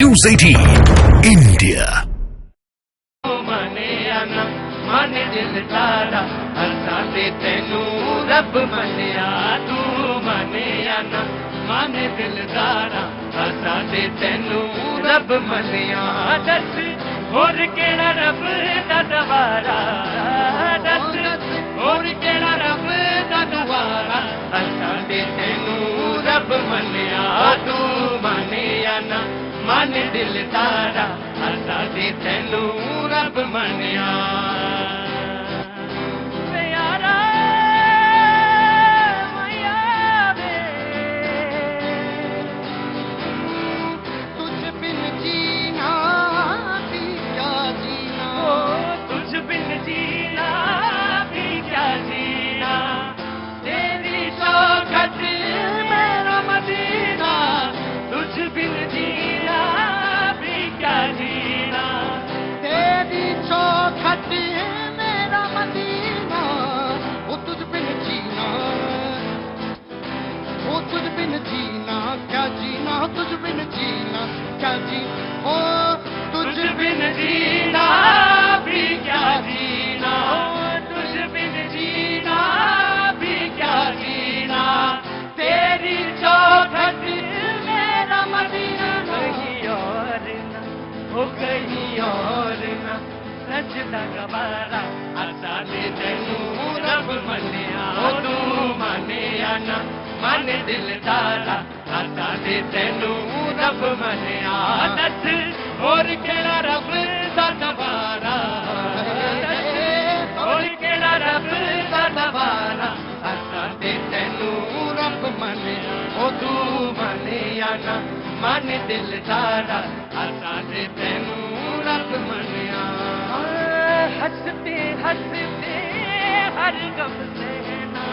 News 18 India। मन दिल तारा असां ते तैनू रब मनिया तू मनिया ना मन दिल तारा असां ते तैनू रब मनिया दस होर केड़ा रब दा दवारा दस होर केड़ा रब दा दवारा असां ते तैनू रब मनिया तू मनिया ना मन दिल तारा असां ते तैनू रब मनिया तुझ बिन जीना क्या जी ओ तुझ बिन जीना भी क्या जीना तुझ बिन जीना भी क्या जीना तेरी चौखट मेरा मदीना कहीं और ना हो कहीं और ना सजदा गवारा असा दे तैनू रब मनिया तू मनिया ना मन दिल तारा असा दे तैनू रब मनिया दस होर केड़ा रब दा दवारा होर केड़ा रब दा दवारा असा दे तैनू रब मनिया ओ तू मनिया ना मन दिल तारा असा दे तैनू रब मनिया हंसते हंसते हर गम सहना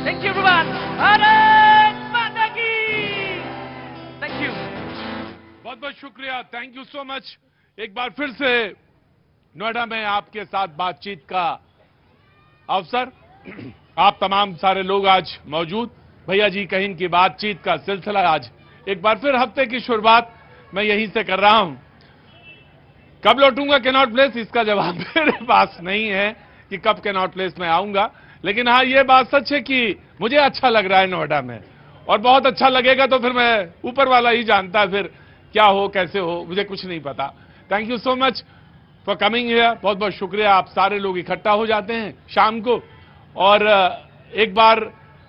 Thank you everyone. भारत माता की। Thank you. बहुत बहुत शुक्रिया, थैंक यू सो मच। एक बार फिर से नोएडा में आपके साथ बातचीत का अवसर, आप तमाम सारे लोग आज मौजूद। भैया जी कहीं की बातचीत का सिलसिला आज एक बार फिर हफ्ते की शुरुआत मैं यहीं से कर रहा हूं। कब लौटूंगा कैनॉट प्लेस, इसका जवाब मेरे पास नहीं है कि कब कैनॉट प्लेस में आऊंगा, लेकिन हाँ ये बात सच है कि मुझे अच्छा लग रहा है नोएडा में, और बहुत अच्छा लगेगा तो फिर मैं ऊपर वाला ही जानता है फिर क्या हो कैसे हो, मुझे कुछ नहीं पता। Thank you so much for coming here. बहुत बहुत शुक्रिया, आप सारे लोग इकट्ठा हो जाते हैं शाम को और एक बार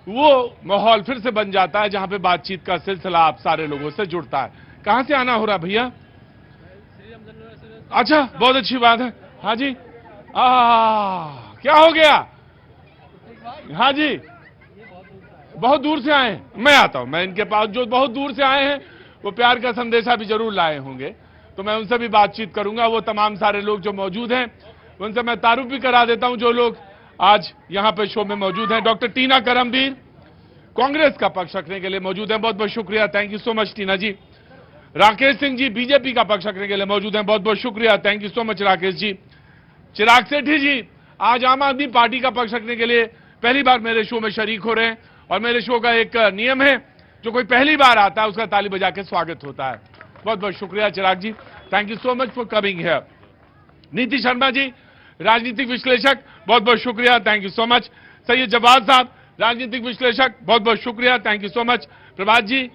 वो माहौल फिर से बन जाता है जहां पे बातचीत का सिलसिला आप सारे लोगों से जुड़ता है। कहां से आना हो रहा भैया? अच्छा, बहुत अच्छी बात है। हाँ जी, क्या हो गया? हाँ जी, बहुत दूर से आए हैं। मैं आता हूं, मैं इनके पास जो बहुत दूर से आए हैं वो प्यार का संदेशा भी जरूर लाए होंगे, तो मैं उनसे भी बातचीत करूंगा। वो तमाम सारे लोग जो मौजूद हैं उनसे मैं तारुफ भी करा देता हूं, जो लोग आज यहां पे शो में मौजूद हैं। डॉक्टर टीना करमबीर कांग्रेस का पक्ष रखने के लिए मौजूद हैं, बहुत बहुत शुक्रिया, thank you so much Tina ji. Rakesh Singh ji BJP का पक्ष रखने के लिए मौजूद हैं, बहुत बहुत शुक्रिया, thank you so much Rakesh ji. Chirag Sethi ji आज आम आदमी पार्टी का पक्ष रखने के लिए पहली बार मेरे शो में शरीक हो रहे हैं, और मेरे शो का एक नियम है, जो कोई पहली बार आता है उसका ताली बजा के स्वागत होता है। बहुत बहुत शुक्रिया Chirag ji, thank you so much for coming here. Niti Sharma ji राजनीतिक विश्लेषक, बहुत बहुत शुक्रिया, thank you so much. Syed Jawad साहब राजनीतिक विश्लेषक, बहुत बहुत शुक्रिया, thank you so much. Prabhat ji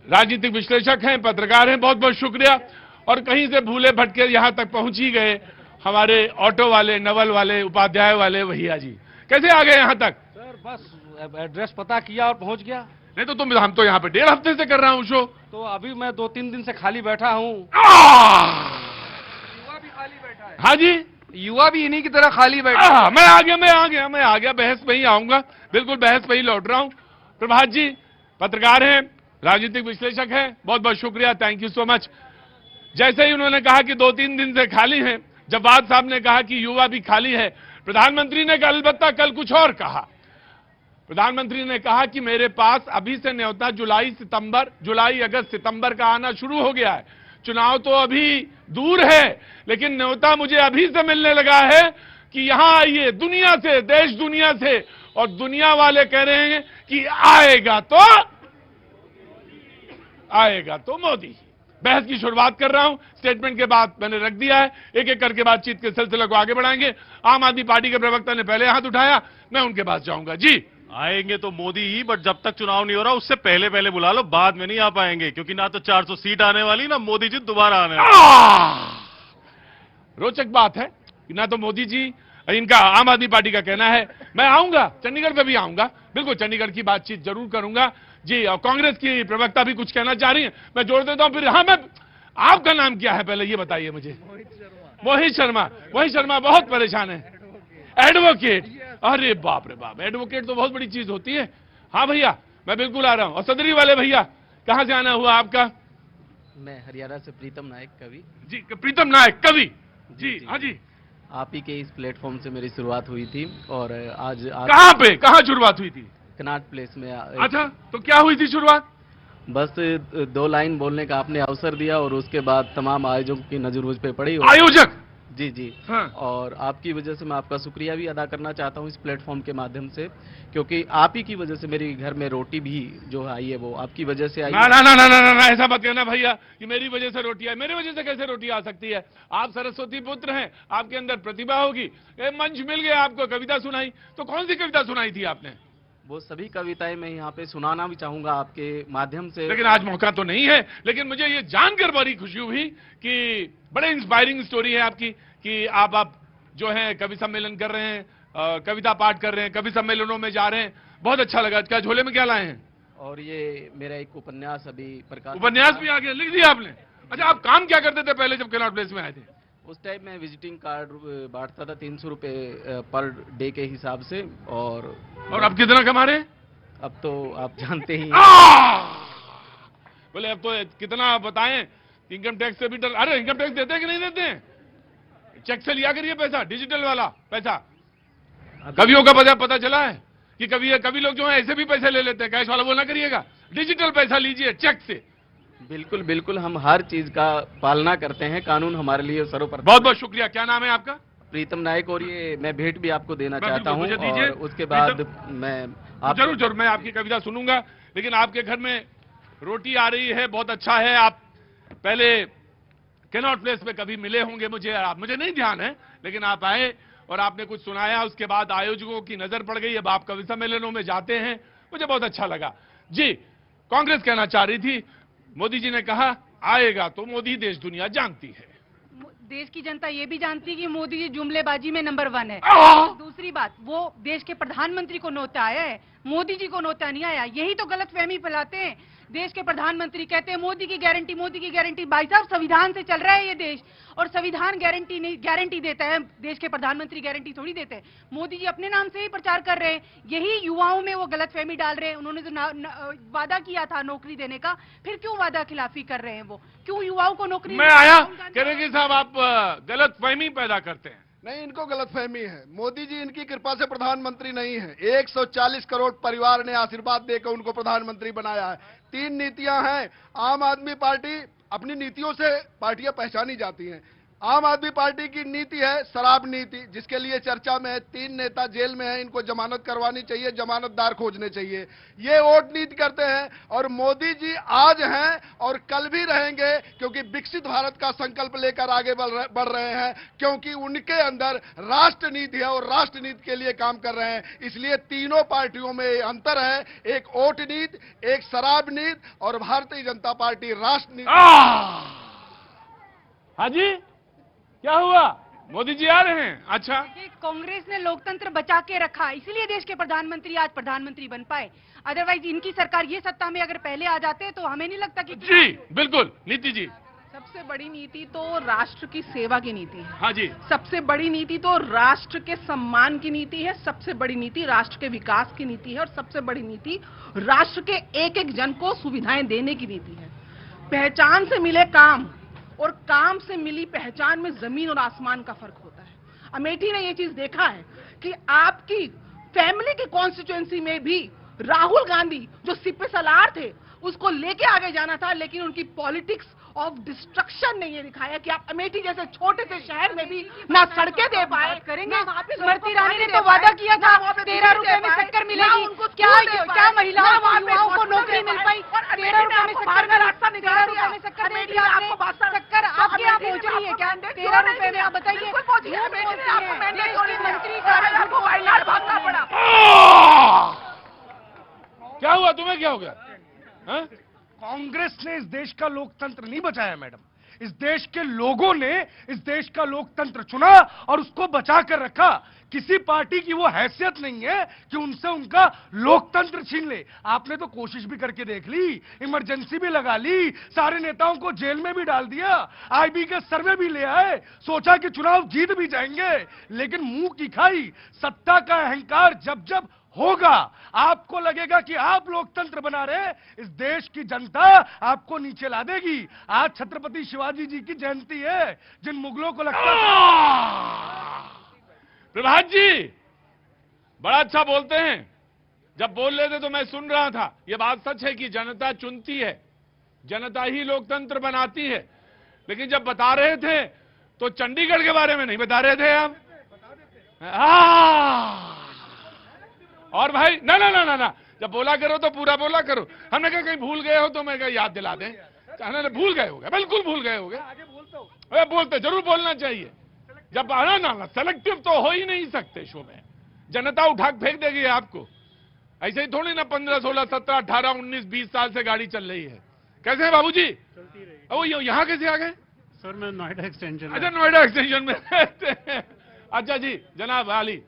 राजनीतिक विश्लेषक हैं, पत्रकार हैं, बहुत बहुत शुक्रिया। और कहीं से भूले भटके यहां तक पहुंच ही गए हमारे ऑटो वाले, नवल वाले, उपाध्याय वाले भैया जी, कैसे आ गए यहां तक? सर बस एड्रेस पता किया और पहुंच गया। नहीं तो हम तो यहाँ पे 1.5 हफ्ते से कर रहा हूँ शो। तो अभी मैं 2-3 दिन से खाली बैठा हूँ। युवा भी खाली बैठा है। हाँ जी, युवा भी इन्हीं की तरह खाली बैठा है। मैं आ गया, बहस पे ही आऊंगा, बिल्कुल बहस पे ही लौट रहा हूँ। प्रभात जी पत्रकार हैं, राजनीतिक विश्लेषक हैं, बहुत बहुत शुक्रिया, थैंक यू सो मच। जैसे ही उन्होंने कहा कि 2-3 दिन से खाली हैं, जवाद साहब ने कहा कि युवा भी खाली है, प्रधानमंत्री ने अलबत्ता कल कुछ और कहा। प्रधानमंत्री ने कहा कि मेरे पास अभी से न्योता जुलाई अगस्त सितंबर का आना शुरू हो गया है। चुनाव तो अभी दूर है, लेकिन न्योता मुझे अभी से मिलने लगा है कि यहां आइए, दुनिया से, देश दुनिया से, और दुनिया वाले कह रहे हैं कि आएगा तो मोदी। बहस की शुरुआत कर रहा हूं, स्टेटमेंट के बाद मैंने रख दिया है, एक एक करके बातचीत के सिलसिले को आगे बढ़ाएंगे। आम आदमी पार्टी के प्रवक्ता ने पहले हाथ उठाया, मैं उनके पास जाऊंगा। जी, आएंगे तो मोदी ही, बट जब तक चुनाव नहीं हो रहा उससे पहले पहले बुला लो, बाद में नहीं आ पाएंगे, क्योंकि ना तो 400 सीट आने वाली, ना मोदी जी दोबारा आने वाले। रोचक बात है कि ना तो मोदी जी, इनका आम आदमी पार्टी का कहना है मैं आऊंगा, चंडीगढ़ पे भी आऊंगा, बिल्कुल चंडीगढ़ की बातचीत जरूर करूंगा। जी, और कांग्रेस की प्रवक्ता भी कुछ कहना चाह रही हैं, मैं जोड़ देता हूं। फिर हाँ, मैं, आपका नाम क्या है पहले ये बताइए मुझे? मोहित शर्मा बहुत परेशान है। एडवोकेट, अरे बाप रे बाप, एडवोकेट तो बहुत बड़ी चीज होती है। हाँ भैया, मैं बिल्कुल आ रहा हूं। और सदरी वाले भैया, कहां से आना हुआ आपका? मैं हरियाणा से प्रीतम नायक कवि। जी, प्रीतम नायक कवि जी। हाँ जी, आप ही के इस प्लेटफॉर्म से मेरी शुरुआत हुई थी और आज कहाँ शुरुआत हुई थी? कनाट प्लेस में। अच्छा, तो क्या हुई थी शुरुआत? बस 2 लाइन बोलने का आपने अवसर दिया और उसके बाद तमाम आयोजकों की नजर मुझ पे पड़ी। आयोजक? जी। हाँ। और आपकी वजह से मैं आपका शुक्रिया भी अदा करना चाहता हूं इस प्लेटफॉर्म के माध्यम से, क्योंकि आप ही की वजह से मेरे घर में रोटी भी जो आई है वो आपकी वजह से आई। ना, ऐसा मत कहना भैया कि मेरी वजह से रोटी आई। मेरी वजह से कैसे रोटी आ सकती है? आप सरस्वती पुत्र हैं, आपके अंदर प्रतिभा होगी, मंच मिल गया आपको, कविता सुनाई, तो कौन सी कविता सुनाई थी आपने? वो सभी कविताएं मैं यहाँ पे सुनाना भी चाहूंगा आपके माध्यम से, लेकिन आज मौका तो नहीं है। लेकिन मुझे ये जानकर बड़ी खुशी हुई कि बड़े इंस्पायरिंग स्टोरी है आपकी, कि आप जो है कवि सम्मेलन कर रहे हैं, कविता पाठ कर रहे हैं, कवि सम्मेलनों में जा रहे हैं, बहुत अच्छा लगा। क्या झोले में क्या लाए हैं? और ये मेरा एक उपन्यास अभी प्रकाश। उपन्यास भी आ गया, लिख दिया आपने? अच्छा, आप काम क्या करते थे पहले जब कनॉट प्लेस में आए थे? उस टाइम मैं विजिटिंग कार्ड बांटता था 300 रुपए पर डे के हिसाब से। और अब कितना कमा रहे हैं? अब तो आप जानते ही। बोले अब तो कितना बताएं? इनकम टैक्स से भी डर। अरे इनकम टैक्स देते हैं कि नहीं देते हैं? चेक से लिया करिए पैसा, डिजिटल वाला पैसा। कवियों का पता चला है कि कवि लोग जो है ऐसे भी पैसे ले लेते हैं, कैश वाला वो ना करिएगा, डिजिटल पैसा लीजिए चेक से। बिल्कुल हम हर चीज का पालना करते हैं, कानून हमारे लिए सर्वप्रथम। बहुत बहुत शुक्रिया। क्या नाम है आपका? प्रीतम नायक। और ये मैं भेंट भी आपको देना चाहता हूँ, दीजिए। और उसके बाद मैं जरूर मैं आपकी कविता सुनूंगा। लेकिन आपके घर में रोटी आ रही है, बहुत अच्छा है। आप पहले कैनॉट प्लेस पे कभी मिले होंगे, मुझे नहीं ध्यान है, लेकिन आप आए और आपने कुछ सुनाया। उसके बाद आयोजकों की नजर पड़ गई, अब आप कवि सम्मेलनों में जाते हैं, मुझे बहुत अच्छा लगा। जी, कांग्रेस कहना चाह रही थी, मोदी जी ने कहा आएगा तो मोदी देश दुनिया जानती है। देश की जनता ये भी जानती है कि मोदी जी जुमलेबाजी में नंबर 1 है। दूसरी बात, वो देश के प्रधानमंत्री को नोता आया है, मोदी जी को नोता नहीं आया। यही तो गलतफहमी फैलाते हैं। देश के प्रधानमंत्री कहते हैं मोदी की गारंटी। भाई साहब, संविधान से चल रहा है ये देश, और संविधान गारंटी देता है, देश के प्रधानमंत्री गारंटी थोड़ी देते हैं। मोदी जी अपने नाम से ही प्रचार कर रहे हैं, यही युवाओं में वो गलतफहमी डाल रहे हैं। उन्होंने जो वादा किया था नौकरी देने का, फिर क्यों वादा खिलाफी कर रहे हैं? वो क्यों युवाओं को नौकरी? मैं आया कह रहे कि साहब आप गलतफहमी पैदा करते हैं। नहीं, इनको गलतफहमी है। मोदी जी इनकी कृपा से प्रधानमंत्री नहीं है। 140 करोड़ परिवार ने आशीर्वाद देकर उनको प्रधानमंत्री बनाया है। 3 नीतियां हैं। आम आदमी पार्टी, अपनी नीतियों से पार्टियां पहचानी जाती हैं। आम आदमी पार्टी की नीति है शराब नीति, जिसके लिए चर्चा में है। 3 नेता जेल में हैं, इनको जमानत करवानी चाहिए, जमानतदार खोजने चाहिए। ये वोट नीति करते हैं। और मोदी जी आज हैं और कल भी रहेंगे, क्योंकि विकसित भारत का संकल्प लेकर आगे बढ़ रहे हैं, क्योंकि उनके अंदर राष्ट्र नीति है और राष्ट्र नीति के लिए काम कर रहे हैं। इसलिए तीनों पार्टियों में अंतर है, एक वोट नीति, एक शराब नीति, और भारतीय जनता पार्टी राष्ट्र नीति। हाँ जी, क्या हुआ? मोदी जी आ रहे हैं? अच्छा, कांग्रेस ने लोकतंत्र बचा के रखा, इसलिए देश के प्रधानमंत्री आज प्रधानमंत्री बन पाए। अदरवाइज इनकी सरकार ये सत्ता में अगर पहले आ जाते तो हमें नहीं लगता कि। जी बिल्कुल, नीति जी। सबसे बड़ी नीति तो राष्ट्र की सेवा की नीति है। हाँ जी। सबसे बड़ी नीति तो राष्ट्र के सम्मान की नीति है। सबसे बड़ी नीति राष्ट्र के विकास की नीति है। और सबसे बड़ी नीति राष्ट्र के एक एक जन को सुविधाएं देने की नीति है। पहचान से मिले काम और काम से मिली पहचान में जमीन और आसमान का फर्क होता है। अमेठी ने यह चीज देखा है कि आपकी फैमिली की कॉन्स्टिट्यूएंसी में भी राहुल गांधी जो सिपह सलार थे, उसको लेके आगे जाना था, लेकिन उनकी पॉलिटिक्स ऑफ डिस्ट्रक्शन ने ये दिखाया कि आप अमेठी जैसे छोटे से शहर में भी ना सड़कें दे पाए करेंगे। स्मृति ईरानी ने तो वादा किया था 13 रुपए में शक्कर मिलेगी, क्या महिलाओं को युवाओं को नौकरी मिल पाई? 13 रुपए में शक्कर दे दी आपने। शक्कर आपके यहाँ पहुँच रही है क्या 13 रुपए में? आप बताइए। मंत्री भागना पड़ा। क्या हुआ तुम्हें, क्या हो गया? हाँ? कांग्रेस ने इस देश का लोकतंत्र नहीं बचाया मैडम, इस देश के लोगों ने इस देश का लोकतंत्र चुना और उसको बचा कर रखा। किसी पार्टी की वो हैसियत नहीं है कि उनसे उनका लोकतंत्र छीन ले। आपने तो कोशिश भी करके देख ली, इमरजेंसी भी लगा ली, सारे नेताओं को जेल में भी डाल दिया, आईबी के सर्वे भी ले आए, सोचा कि चुनाव जीत भी जाएंगे, लेकिन मुंह की खाई। सत्ता का अहंकार जब जब होगा, आपको लगेगा कि आप लोकतंत्र बना रहे, इस देश की जनता आपको नीचे ला देगी। आज छत्रपति शिवाजी जी की जयंती है। जिन मुगलों को लगता था प्रभात जी बड़ा अच्छा बोलते हैं, जब बोल रहे थे तो मैं सुन रहा था। ये बात सच है कि जनता चुनती है, जनता ही लोकतंत्र बनाती है, लेकिन जब बता रहे थे तो चंडीगढ़ के बारे में नहीं बता रहे थे आप। और भाई ना ना ना ना ना, जब बोला करो तो पूरा बोला करो। हमने कहा कहीं भूल गए हो तो मैं कहा याद दिला दें। भूल गए होगे, बिल्कुल भूल गए होगे। बोलते जरूर बोलना चाहिए। जब आना ना सेलेक्टिव तो हो ही नहीं सकते शो में, जनता उठा फेंक देगी आपको। ऐसे ही थोड़ी ना 15, 16, 17, 18, 19, 20 साल से गाड़ी चल रही है। कैसे है बाबूजी? चलती रही। वो यहाँ कैसे आ गए? सर मैं नोएडा एक्सटेंशन। अच्छा नोएडा एक्सटेंशन में रहते हैं। अच्छा जी जनाब आली,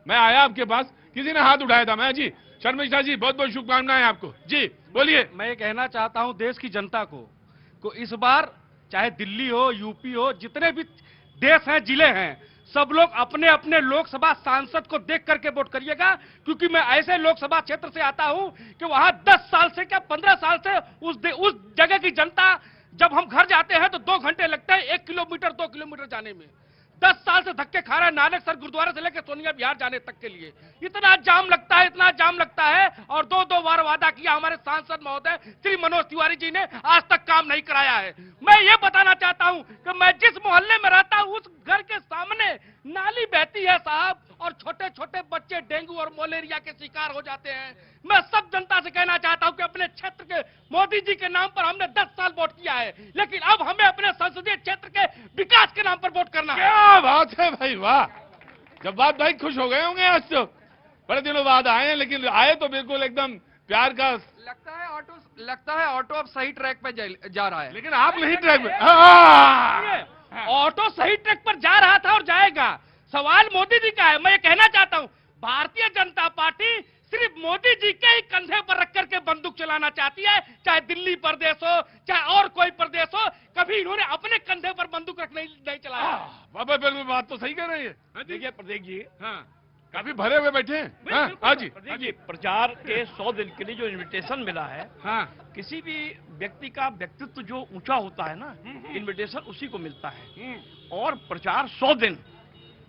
मैं आया आपके पास, किसी ने हाथ उठाया था। मैं जी शर्मिष्ठा जी बहुत बहुत शुभकामनाएं आपको। जी बोलिए। मैं ये कहना चाहता हूं देश की जनता को इस बार चाहे दिल्ली हो, यूपी हो, जितने भी देश हैं, जिले हैं, सब लोग अपने अपने लोकसभा सांसद को देख करके वोट करिएगा। क्योंकि मैं ऐसे लोकसभा क्षेत्र से आता हूं कि वहां 10 साल से क्या 15 साल से उस जगह की जनता, जब हम घर जाते हैं तो 2 घंटे लगता है 1 किलोमीटर 2 किलोमीटर जाने में। 10 साल से धक्के खा रहा है नानकसर गुरुद्वारा से लेकर सोनिया विहार जाने तक के लिए। इतना जाम लगता है, इतना जाम लगता है। और 2-2 बार वादा किया हमारे सांसद महोदय श्री मनोज तिवारी जी ने, आज तक काम नहीं कराया है। मैं ये बताना चाहता हूं कि मैं जिस मोहल्ले में रहता हूं उस घर के सामने नाली बहती है साहब, और छोटे छोटे बच्चे डेंगू और मलेरिया के शिकार हो जाते हैं। मैं सब जनता से कहना चाहता हूं कि अपने क्षेत्र के मोदी जी के नाम पर हमने 10 साल वोट किया है, लेकिन अब हमें अपने संसदीय क्षेत्र के विकास के नाम पर वोट करना है। क्या बात है भाई, वाह। जब बात भाई खुश हो गए होंगे आज तो, बड़े दिनों बाद आए हैं, लेकिन आए तो बिल्कुल एकदम प्यार का। लगता है ऑटो अब सही ट्रैक पे जा रहा है, लेकिन आप नहीं ट्रैक पे। ऑटो सही ट्रैक पर जा रहा था और जाएगा। सवाल मोदी जी का है। मैं ये कहना चाहता हूं भारतीय जनता पार्टी सिर्फ मोदी जी के ही कंधे पर रख करके बंदूक चलाना चाहती है, चाहे दिल्ली प्रदेश हो, चाहे और कोई प्रदेश हो। कभी इन्होंने अपने कंधे पर बंदूक रख नहीं चलाया। बाबा बिल्कुल बात तो सही कह रही है। देखिए प्रदीप जी, हाँ काफी भरे हुए बैठे हैं। हाँ जी, प्रचार के 100 दिन के लिए जो इनविटेशन मिला है, हाँ किसी भी व्यक्ति का व्यक्तित्व जो ऊंचा होता है ना, इनविटेशन उसी को मिलता है। और प्रचार 100 दिन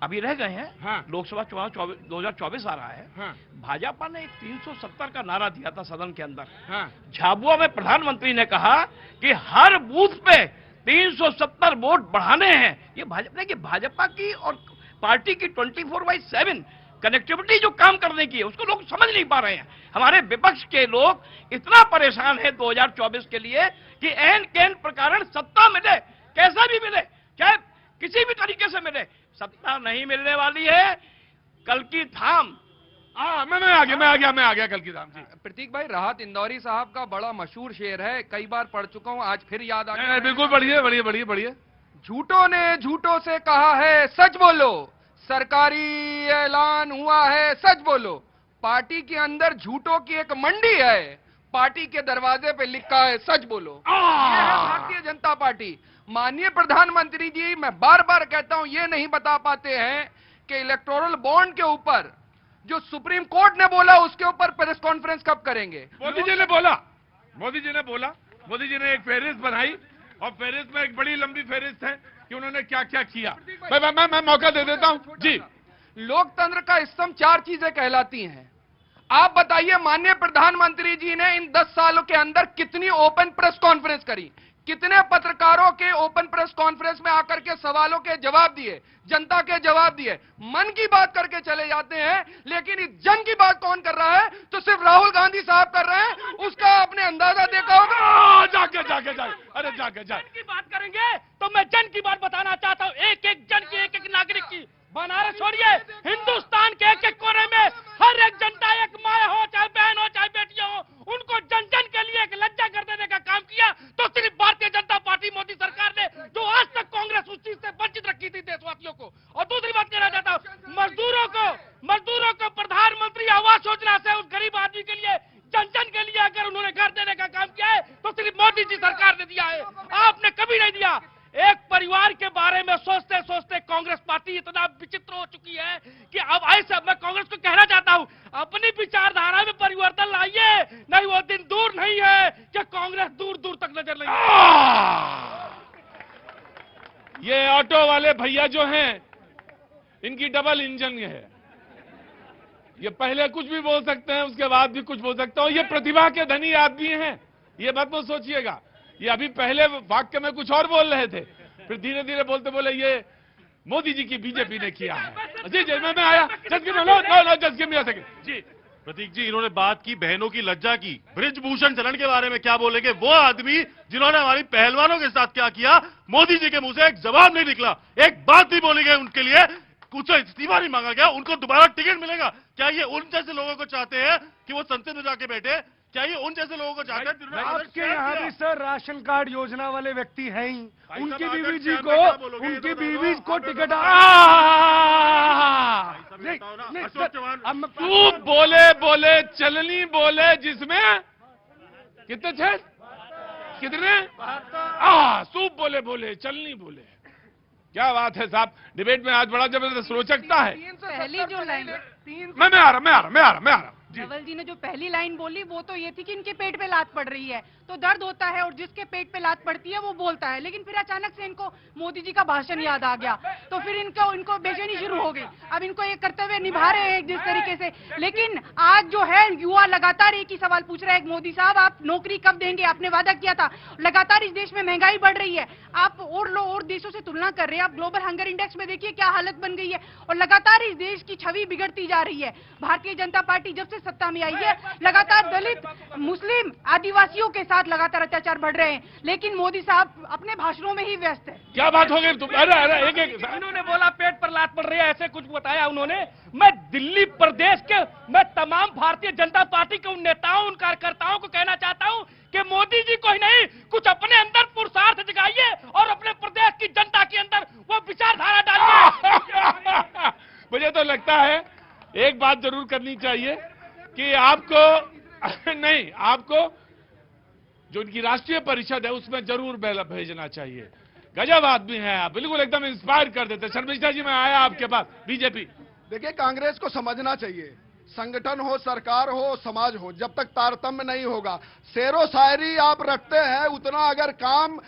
अभी रह गए हैं। हाँ। लोकसभा चुनाव 2024 आ रहा है। हाँ। भाजपा ने 370 का नारा दिया था सदन के अंदर। हाँ। झाबुआ में प्रधानमंत्री ने कहा कि हर बूथ पे 370 वोट बढ़ाने हैं। ये भाजपा की और पार्टी की 24/7 कनेक्टिविटी जो काम करने की है, उसको लोग समझ नहीं पा रहे हैं। हमारे विपक्ष के लोग इतना परेशान है 2024 के लिए कि एन कैन प्रकार सत्ता मिले, कैसा भी मिले, चाहे किसी भी तरीके से मिले, सत्ता नहीं मिलने वाली है। कल की थाम। मैं आ गया कल की थाम जी। प्रतीक भाई, राहत इंदौरी साहब का बड़ा मशहूर शेर है, कई बार पढ़ चुका हूं, आज फिर याद आ गया। बिल्कुल बढ़िया। झूठों ने झूठों से कहा है सच बोलो, सरकारी ऐलान हुआ है सच बोलो। पार्टी के अंदर झूठों की एक मंडी है, पार्टी के दरवाजे पे लिखा है सच बोलो। ये है भारतीय जनता पार्टी। माननीय प्रधानमंत्री जी, मैं बार बार कहता हूं, ये नहीं बता पाते हैं कि इलेक्टोरल बॉन्ड के ऊपर जो सुप्रीम कोर्ट ने बोला उसके ऊपर प्रेस कॉन्फ्रेंस कब करेंगे? मोदी जी ने एक फहरिस्त बनाई, और फहरिस्त में एक बड़ी लंबी फहरिस्त है कि उन्होंने क्या क्या किया। मैं मौका दे देता हूं जी। लोकतंत्र का स्तंभ 4 चीजें कहलाती हैं। आप बताइए, माननीय प्रधानमंत्री जी ने इन 10 सालों के अंदर कितनी ओपन प्रेस कॉन्फ्रेंस करी, कितने पत्रकारों के ओपन प्रेस कॉन्फ्रेंस में आकर के सवालों के जवाब दिए, जनता के जवाब दिए, मन की बात करके चले जाते हैं, लेकिन इस जन की बात कौन कर रहा है? तो सिर्फ राहुल गांधी साहब कर रहे हैं। उसका आपने अंदाजा देखा होगा। जाके अरे जाके जन की बात करेंगे तो मैं जन की बात बताना चाहता हूं, एक एक जन की, एक एक नागरिक की। बनारस छोड़िए, हिंदुस्तान के एक एक कोने में हर एक जनता, एक माँ हो चाहे बहन हो चाहे बेटियां हो, उनको जन जन के लिए एक लज्जा कर देने का काम किया तो सिर्फ भारतीय जनता पार्टी मोदी सरकार ने, जो आज तक कांग्रेस उस चीज से वंचित रखी थी देशवासियों को। और दूसरी बात कहना चाहता हूं, मजदूरों को प्रधानमंत्री आवास योजना से उस गरीब आदमी के लिए, जन जन के लिए अगर उन्होंने घर देने का काम किया है तो सिर्फ मोदी जी सरकार ने दिया है, आपने कभी नहीं दिया। एक परिवार के बारे में सोचते सोचते कांग्रेस पार्टी इतना विचित्र हो चुकी है कि अब ऐसे मैं कांग्रेस को कहना चाहता हूं, अपनी विचारधारा में परिवर्तन लाइए, नहीं वो दिन दूर नहीं है कि कांग्रेस दूर दूर तक नजर नहीं। ये ऑटो वाले भैया जो हैं, इनकी डबल इंजन है। ये पहले कुछ भी बोल सकते हैं, उसके बाद भी कुछ बोल सकते हो। ये प्रतिभा के धनी आदमी हैं, ये मत सोचिएगा। ये अभी पहले वाक्य में कुछ और बोल रहे थे, फिर धीरे धीरे बोलते बोले ये मोदी जी की बीजेपी ने किया है। जी मैं आया जज में आ सके जी। प्रतीक जी, इन्होंने बात की बहनों की लज्जा की, ब्रिजभूषण चरण के बारे में क्या बोलेंगे? वो आदमी जिन्होंने हमारी पहलवानों के साथ क्या किया, मोदी जी के मुंह से एक जवाब नहीं निकला, एक बात नहीं बोली गई उनके लिए, कुछ इस्तीफा नहीं मांगा गया, उनको दोबारा टिकट मिलेगा। क्या ये उन जैसे लोगों को चाहते हैं कि वो संसद में जाके बैठे? क्या ये उन जैसे लोगों को चाहते हैं जिन्होंने आपके यहाँ भी सर राशन कार्ड योजना वाले व्यक्ति हैं ही, उनकी बीवी जी को, उनकी बीवी को टिकट सूप बोले चलनी बोले, जिसमें कितने थे? कितने? सूप बोले चलनी बोले। क्या बात है साहब, डिबेट में आज बड़ा जबरदस्त रोचकता है। पहली जो लाइन, मैं आ रहा धवल जी ने जो पहली लाइन बोली वो तो ये थी कि इनके पेट पे लात पड़ रही है, तो दर्द होता है और जिसके पेट पे लात पड़ती है वो बोलता है। लेकिन फिर अचानक से इनको मोदी जी का भाषण याद आ गया, तो फिर इनको बेचैनी शुरू हो गई। अब इनको ये कर्तव्य निभा रहे हैं जिस तरीके से, लेकिन आज जो है युवा लगातार एक ही सवाल पूछ रहा है, मोदी साहब आप नौकरी कब देंगे? आपने वादा किया था। लगातार इस देश में महंगाई बढ़ रही है, आप और देशों से तुलना कर रहे हैं, आप ग्लोबल हंगर इंडेक्स में देखिए क्या हालत बन गई है, और लगातार इस देश की छवि बिगड़ती जा रही है। भारतीय जनता पार्टी जब से सत्ता में आई है, लगातार दलित, मुस्लिम, आदिवासियों के साथ लगातार अत्याचार बढ़ रहे हैं, लेकिन मोदी साहब अपने भाषणों में ही व्यस्त है। क्या बात हो गई तुम? अरे एक इन्होंने बोला पेट पर लात पड़ रही है, ऐसे कुछ बताया उन्होंने। मैं दिल्ली प्रदेश के, मैं तमाम भारतीय जनता पार्टी के उन नेताओं, उन कार्यकर्ताओं को कहना चाहता हूं कि मोदी जी को ही नहीं, कुछ अपने अंदर पुरुषार्थ जगाइए और अपने प्रदेश की जनता के अंदर वो विचारधारा डालिए। मुझे तो लगता है एक बात जरूर करनी चाहिए कि आपको नहीं, आपको जो उनकी राष्ट्रीय परिषद है उसमें जरूर भेजना चाहिए। गजब आदमी है आप, बिल्कुल एकदम इंस्पायर कर देते। शर्मिष्ठा जी, मैं आया आपके पास। बीजेपी, देखिए कांग्रेस को समझना चाहिए, संगठन हो, सरकार हो, समाज हो, जब तक तारतम्य नहीं होगा, शेरो शायरी आप रखते हैं, उतना अगर काम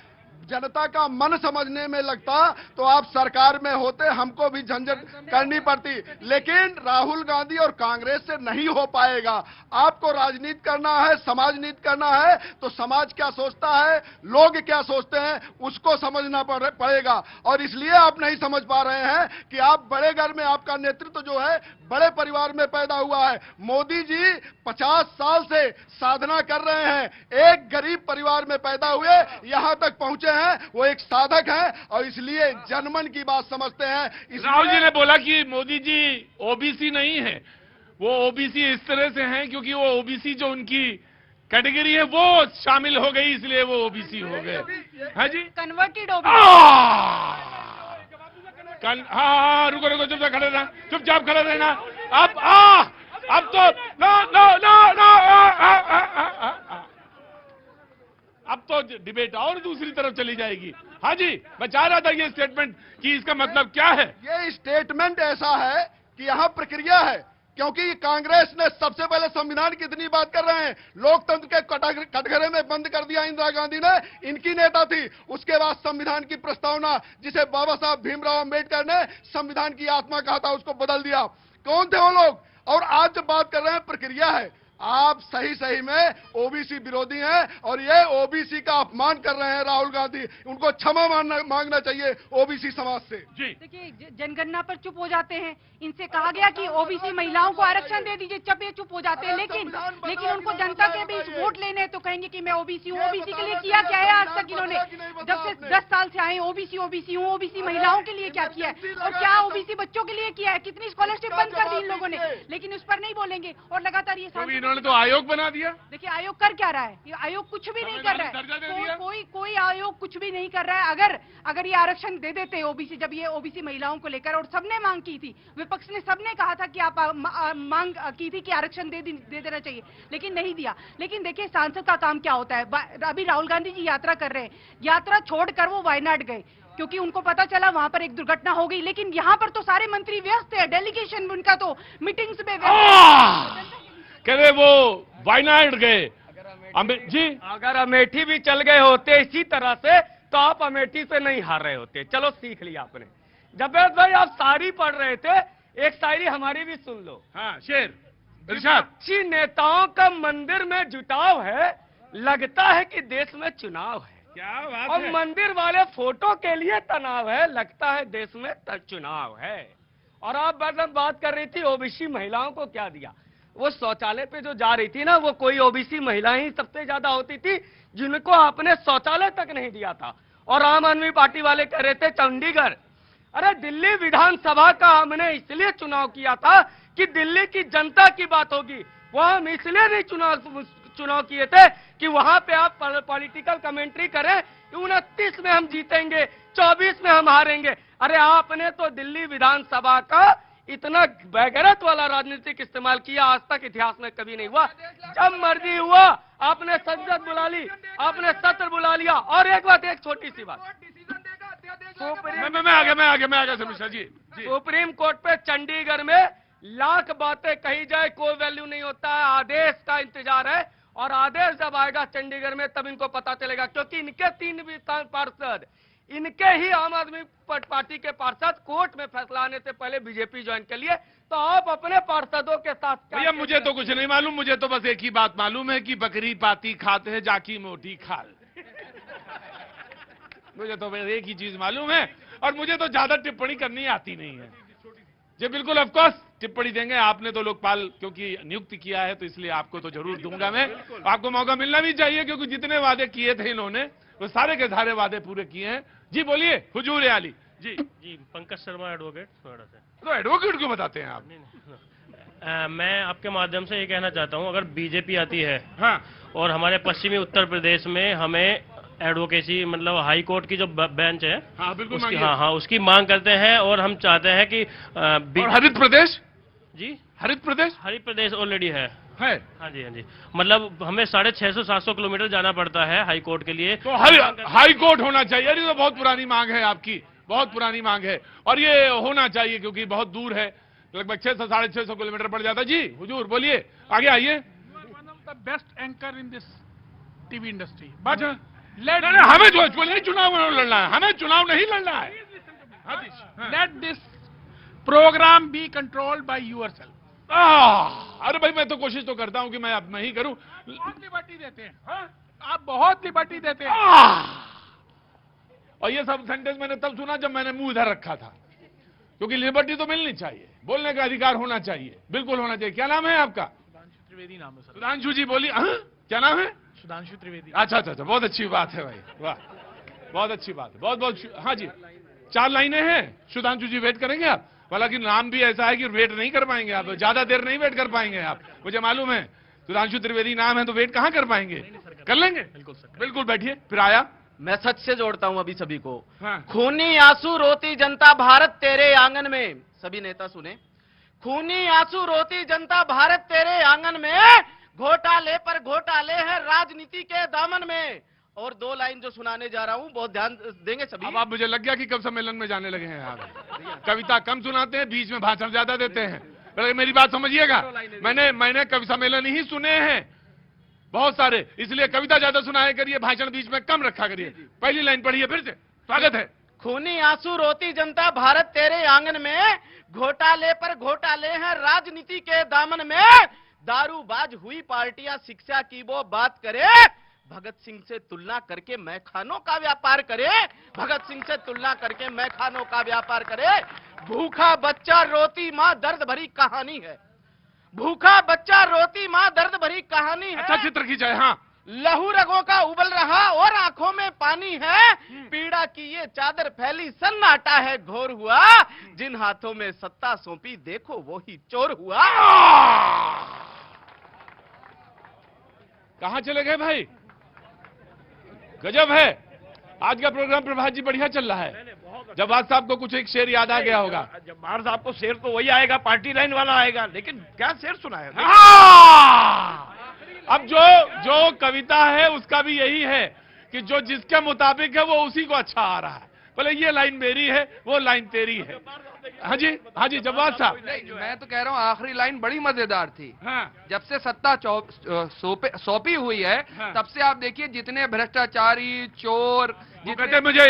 जनता का मन समझने में लगता तो आप सरकार में होते, हमको भी झंझट करनी पड़ती। लेकिन राहुल गांधी और कांग्रेस से नहीं हो पाएगा। आपको राजनीति करना है, समाज नीति करना है, तो समाज क्या सोचता है, लोग क्या सोचते हैं, उसको समझना पड़ेगा। और इसलिए आप नहीं समझ पा रहे हैं कि आप बड़े घर में, आपका नेतृत्व जो है बड़े परिवार में पैदा हुआ है। मोदी जी 50 साल से साधना कर रहे हैं, एक गरीब परिवार में पैदा हुए यहां तक पहुंचे हैं, वो एक साधक हैं और इसलिए जनमन की बात समझते हैं। राहुल जी ने बोला कि मोदी जी ओबीसी नहीं है, वो ओबीसी इस तरह से हैं क्योंकि वो ओबीसी जो उनकी कैटेगरी है वो शामिल हो गई, इसलिए वो ओबीसी हो गए। हाँ जी, कन्वर्टेड ओबीसी। हाँ, रुको चुपचाप खड़े रहना। अब तो अब तो डिबेट और दूसरी तरफ चली जाएगी। हाँ जी, मैं चाह रहा था ये स्टेटमेंट कि इसका मतलब क्या है। ये स्टेटमेंट ऐसा है कि यहाँ प्रक्रिया है, क्योंकि कांग्रेस ने सबसे पहले संविधान की इतनी बात कर रहे हैं, लोकतंत्र के कटघरे में बंद कर दिया इंदिरा गांधी ने, इनकी नेता थी। उसके बाद संविधान की प्रस्तावना, जिसे बाबा साहब भीमराव अंबेडकर ने संविधान की आत्मा कहा था, उसको बदल दिया। कौन थे वो लोग? और आज जब बात कर रहे हैं प्रक्रिया है, आप सही सही में ओबीसी विरोधी हैं और ये ओबीसी का अपमान कर रहे हैं राहुल गांधी। उनको क्षमा मांगना चाहिए ओबीसी समाज से। जी देखिए, जनगणना पर चुप हो जाते हैं। इनसे कहा गया कि ओबीसी महिलाओं को आरक्षण दे दीजिए, चुप हो जाते हैं। लेकिन उनको जनता के बीच वोट लेने हैं तो कहेंगे कि मैं ओबीसी हूँ। ओबीसी के लिए किया क्या है आज तक इन्होंने? जब से 10 साल से आए ओबीसी हूँ। ओबीसी महिलाओं के लिए क्या किया है और क्या ओबीसी बच्चों के लिए किया है? कितनी स्कॉलरशिप बंद कर दी इन लोगों ने, लेकिन उस पर नहीं बोलेंगे। और लगातार ये इन्होंने तो आयोग बना दिया। देखिए, आयोग कर क्या रहा है? ये आयोग कुछ भी नहीं कर रहा है। कोई आयोग कुछ भी नहीं कर रहा है। अगर ये आरक्षण दे देते ओबीसी, जब ये ओबीसी महिलाओं को लेकर, और सबने मांग की थी, विपक्ष ने सबने कहा था कि आप मांग की थी कि आरक्षण दे देना चाहिए, लेकिन नहीं दिया। लेकिन देखिए, सांसद का काम क्या होता है। अभी राहुल गांधी जी यात्रा कर रहे हैं, यात्रा छोड़कर वो वायनाड गए क्योंकि उनको पता चला वहां पर एक दुर्घटना हो गई। लेकिन यहाँ पर तो सारे मंत्री व्यस्त है, डेलीगेशन उनका तो मीटिंग्स में व्यस्त। कह रहे वो वायनाड गए। जी, अगर अमेठी भी चल गए होते इसी तरह से तो आप अमेठी से नहीं हार रहे होते। चलो, सीख लिया आपने। जबेद भाई, आप शायरी पढ़ रहे थे, एक शायरी हमारी भी सुन लो। हाँ, शेर इरशाद। विपक्षी नेताओं का मंदिर में जुटाव है, लगता है कि देश में चुनाव है। क्या बात और है। मंदिर वाले फोटो के लिए तनाव है, लगता है देश में चुनाव है। और आप बात कर रही थी ओबीसी महिलाओं को क्या दिया। वो शौचालय पे जो जा रही थी ना, वो कोई ओबीसी महिला ही सबसे ज्यादा होती थी जिनको आपने शौचालय तक नहीं दिया था। और आम आदमी पार्टी वाले कह रहे थे चंडीगढ़। अरे, दिल्ली विधानसभा का हमने इसलिए चुनाव किया था कि दिल्ली की जनता की बात होगी। वहां हम इसलिए नहीं चुनाव किए थे कि वहां पे आप पॉलिटिकल कमेंट्री करें। 29 में हम जीतेंगे, 24 में हम हारेंगे। अरे, आपने तो दिल्ली विधानसभा का इतना बेगैरत वाला राजनीतिक इस्तेमाल किया, आज तक इतिहास में कभी नहीं हुआ। जब मर्जी हुआ आपने संसद बुला ली, आपने सत्र बुला लिया। और एक बात, एक छोटी सी बात, मैं आ गया समीक्षा जी। सुप्रीम कोर्ट पे चंडीगढ़ में लाख बातें कही जाए, कोई वैल्यू नहीं होता है। आदेश का इंतजार है, और आदेश जब आएगा चंडीगढ़ में तब इनको पता चलेगा। क्योंकि इनके 3 पार्षद, इनके ही आम आदमी पार्टी के पार्षद कोर्ट में फैसला आने से पहले बीजेपी ज्वाइन कर लिए। तो आप अपने पार्षदों के साथ भैया, मुझे तो कुछ नहीं मालूम। मुझे तो बस एक ही बात मालूम है कि बकरी पाती खाते हैं जाकी मोटी खाल। मुझे तो बस एक ही चीज मालूम है, और मुझे तो ज्यादा टिप्पणी करनी आती नहीं है। जी बिल्कुल, ऑफ कोर्स टिप्पणी देंगे। आपने तो लोकपाल क्योंकि नियुक्त किया है, तो इसलिए आपको तो जरूर दूंगा मैं। आपको मौका मिलना भी चाहिए, क्योंकि जितने वादे किए थे इन्होंने, वो सारे के सारे वादे पूरे किए हैं। जी बोलिए, हुजूर आली। जी पंकज शर्मा, एडवोकेट नोएडा से। तो एडवोकेट को बताते हैं आप? मैं आपके माध्यम से ये कहना चाहता हूँ, अगर बीजेपी आती है हाँ, और हमारे पश्चिमी उत्तर प्रदेश में हमें एडवोकेसी, मतलब हाई कोर्ट की जो बेंच है, हाँ बिल्कुल, उसकी मांग करते हैं। और हम चाहते हैं कि हरित प्रदेश। जी, हरित प्रदेश ऑलरेडी है। हाँ जी, मतलब हमें 650-700 किलोमीटर जाना पड़ता है हाई कोर्ट के लिए। तो हाई कोर्ट होना चाहिए। अरे, तो बहुत पुरानी मांग है आपकी, बहुत पुरानी मांग है, और ये होना चाहिए क्योंकि बहुत दूर है, लगभग 600-650 किलोमीटर पड़ जाता है। जी हुजूर बोलिए, आगे आइए। One of the best anchor in this TV industry, but हमें जो चुनाव लड़ना है, हमें चुनाव नहीं लड़ना है। Let this program be controlled by yourself. अरे भाई, मैं तो कोशिश तो करता हूं कि मैं ही करूं। बहुत लिबर्टी देते हैं। आप बहुत लिबर्टी देते हैं। और ये सब सेंटेंस मैंने तब सुना जब मैंने मुंह इधर रखा था, क्योंकि लिबर्टी तो मिलनी चाहिए, बोलने का अधिकार होना चाहिए, बिल्कुल होना चाहिए। क्या नाम है आपका? सुधांशु त्रिवेदी नाम है सर। सुधांशु जी बोलिए। क्या नाम है? सुधांशु त्रिवेदी। अच्छा, बहुत अच्छी बात है भाई, वाह, बहुत अच्छी बात है, बहुत। हाँ जी, 4 लाइनें हैं। सुधांशु जी वेट करेंगे आप? हालांकि नाम भी ऐसा है कि वेट नहीं कर पाएंगे आप, ज्यादा देर नहीं वेट कर पाएंगे आप, मुझे मालूम है। सुधांशु त्रिवेदी नाम है तो वेट कहां कर पाएंगे? कर लेंगे, बिल्कुल बैठिए। फिर आया, मैं सच से जोड़ता हूं अभी सभी को। हाँ। खूनी आंसू रोती जनता भारत तेरे आंगन में, सभी नेता सुने। खूनी आंसू रोती जनता भारत तेरे आंगन में, घोटाले पर घोटाले हैं राजनीति के दामन में। और 2 लाइन जो सुनाने जा रहा हूं, बहुत ध्यान देंगे सभी। अब आप, मुझे लग गया कि कब सम्मेलन में जाने लगे हैं आप। कविता कम सुनाते हैं, बीच में भाषण ज्यादा देते हैं। मेरी बात समझिएगा, मैंने कवि सम्मेलन ही सुने हैं बहुत सारे, इसलिए कविता ज्यादा सुनाया करिए, भाषण बीच में कम रखा करिए। पहली लाइन पढ़िए फिर से, स्वागत है। खूनी आंसू रोती जनता भारत तेरे आंगन में, घोटाले पर घोटाले हैं राजनीति के दामन में, दारूबाज हुई पार्टियां शिक्षा की वो बात करे, भगत सिंह से तुलना करके मैखानों का व्यापार करे, भगत सिंह से तुलना करके मैखानों का व्यापार करे। भूखा बच्चा रोती मां दर्द भरी कहानी है, भूखा बच्चा रोती मां दर्द भरी कहानी है। अच्छा चित्र खींचा है, हाँ। लहू रगों का उबल रहा और आंखों में पानी है, पीड़ा की ये चादर फैली सन्नाटा है घोर हुआ, जिन हाथों में सत्ता सौंपी देखो वो ही चोर हुआ। कहां चले गए भाई? गजब है। आज का प्रोग्राम प्रभात जी बढ़िया चल रहा है। जवाब साहब को कुछ एक शेर याद आ गया होगा। जब्बार साहब को शेर तो वही आएगा, पार्टी लाइन वाला आएगा, लेकिन क्या शेर सुनाया? अब जो कविता है उसका भी यही है कि जो जिसके मुताबिक है वो उसी को अच्छा आ रहा है। बोले ये लाइन मेरी है, वो लाइन तेरी है। हाँ जी जवाब साहब। मैं तो कह रहा हूँ आखिरी लाइन बड़ी मजेदार थी। हाँ। जब से सत्ता सौंपी हुई है, हाँ। तब से आप देखिए जितने भ्रष्टाचारी चोर कहते मुझे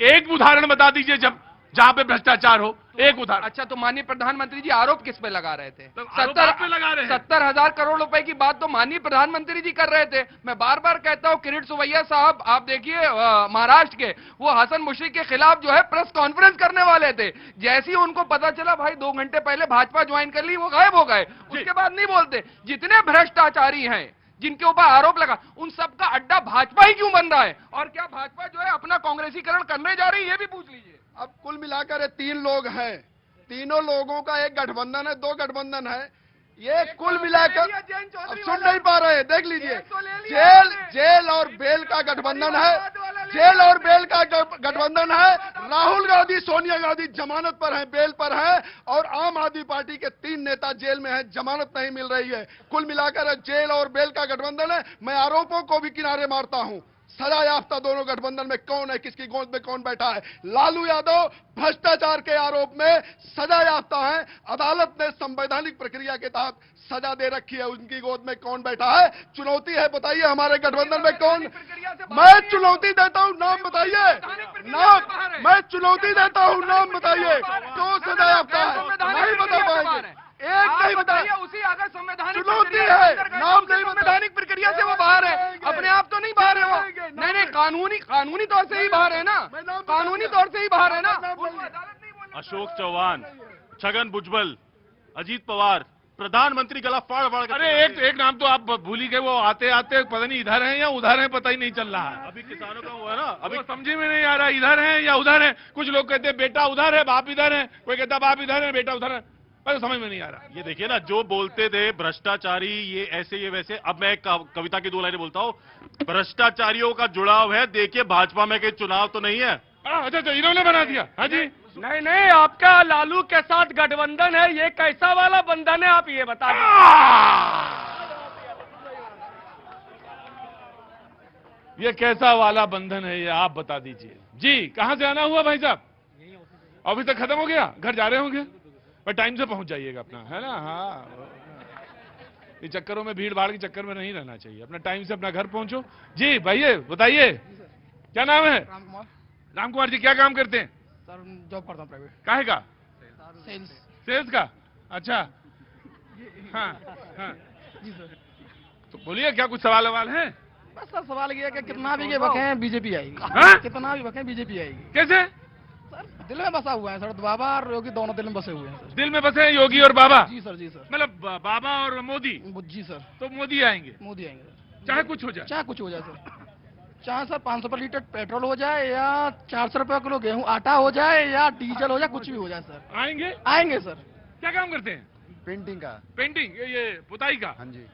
एक उदाहरण बता दीजिए जहाँ पे भ्रष्टाचार हो, एक उदाहरण। अच्छा, तो माननीय प्रधानमंत्री जी आरोप किस पे लगा रहे थे? तो आरोप आप पे लगा रहे हैं। 70,000 करोड़ रुपए की बात तो माननीय प्रधानमंत्री जी कर रहे थे। मैं बार बार कहता हूँ किरीट सुवैया साहब, आप देखिए महाराष्ट्र के, वो हसन मुश्रीफ के खिलाफ जो है प्रेस कॉन्फ्रेंस करने वाले थे। जैसे ही उनको पता चला भाई 2 घंटे पहले भाजपा ज्वाइन कर ली, वो गायब हो गए। उसके बाद नहीं बोलते। जितने भ्रष्टाचारी हैं जिनके ऊपर आरोप लगा, उन सबका अड्डा भाजपा ही क्यों बन रहा है? और क्या भाजपा जो है अपना कांग्रेसीकरण करने जा रही है, ये भी पूछ लीजिए। अब कुल मिलाकर ये 3 लोग हैं, तीनों लोगों का एक गठबंधन है, 2 गठबंधन है। ये कुल मिलाकर अब सुन नहीं पा रहे, देख लीजिए। जेल और बेल का गठबंधन है, जेल और बेल का गठबंधन है। राहुल गांधी, सोनिया गांधी जमानत पर हैं, बेल पर हैं, और आम आदमी पार्टी के 3 नेता जेल में हैं, जमानत नहीं मिल रही है। कुल मिलाकर जेल और बेल का गठबंधन है। मैं आरोपों को भी किनारे मारता हूं। सजा याफ्ता दोनों गठबंधन में कौन है, किसकी गोद में कौन बैठा है? लालू यादव भ्रष्टाचार के आरोप में सजा याफ्ता है। अदालत ने संवैधानिक प्रक्रिया के तहत सजा दे रखी है, उनकी गोद में कौन बैठा है? चुनौती है, बताइए हमारे गठबंधन में कौन? मैं चुनौती देता हूं, नाम बताइए। नाम मैं चुनौती देता हूं, नाम बताइए। तो सजा याफ्ता है, नहीं बता पाएंगे। एक नहीं बताइए, उसी अगर संवैधानिक चुनौती है, नाम नहीं, संवैधानिक प्रक्रिया से वो बाहर है, अपने आप तो नहीं बाहर है वो। नहीं, कानूनी तौर से ही बाहर है ना, कानूनी तौर से ही बाहर है ना। अशोक चौहान, छगन भुजबल, अजीत पवार, प्रधानमंत्री गला फाड़ फाड़। अरे एक नाम तो आप भूल ही गए, वो आते आते पता नहीं इधर है या उधर है, पता ही नहीं चल रहा है। अभी किसानों का हुआ है ना, अभी समझे में नहीं आ रहा इधर है या उधर है। कुछ लोग कहते हैं बेटा उधर है बाप इधर है, कोई कहता बाप इधर है बेटा उधर है, पर समझ में नहीं आ रहा। ये देखिए ना, जो बोलते थे भ्रष्टाचारी ये ऐसे ये वैसे, अब मैं कविता की 2 लाइनें बोलता हूँ। भ्रष्टाचारियों का जुड़ाव है, देखिए भाजपा में के चुनाव तो नहीं है। अच्छा इन्होंने बना दिया। हाँ जी, नहीं, आपका लालू के साथ गठबंधन है, ये कैसा वाला बंधन है आप ये बता दीजिए। ये कैसा वाला बंधन है ये आप बता दीजिए जी। कहां से आना हुआ भाई साहब? अभी तक खत्म हो गया, घर जा रहे होंगे, पर टाइम से पहुंच जाइएगा अपना, है ना। हाँ, इस चक्करों में भीड़ भाड़ के चक्कर में नहीं रहना चाहिए, अपना टाइम से अपना घर पहुंचो। जी भैया बताइए, क्या नाम है? राम कुमार जी, क्या काम करते हैं? सर जॉब करता हूँ प्राइवेट। काहे का? सेल्स का। अच्छा, हाँ जी सर। तो बोलिए, क्या कुछ सवाल है? बस सर सवाल ये है कि कितना भी के बखें बीजेपी आएगी। हाँ? कितना भी बखें बीजेपी आएगी। कैसे? सर दिल में बसा हुआ है सर, बाबा और योगी दोनों दिल में बसे हुए हैं सर। दिल में बसे हैं योगी और बाबा? जी सर, जी सर। मतलब बाबा और मोदी? जी सर। तो मोदी आएंगे? मोदी आएंगे सर, चाहे कुछ हो जाए। चाहे कुछ हो जाए सर, चाहे सर 500 पर लीटर पेट्रोल हो जाए या 400 रुपए किलो गेहूं आटा हो जाए या डीजल हो जाए, कुछ भी हो जाए सर। आएंगे सर। क्या काम करते हैं? पेंटिंग का। पेंटिंग, ये पुताई का? हाँ जी।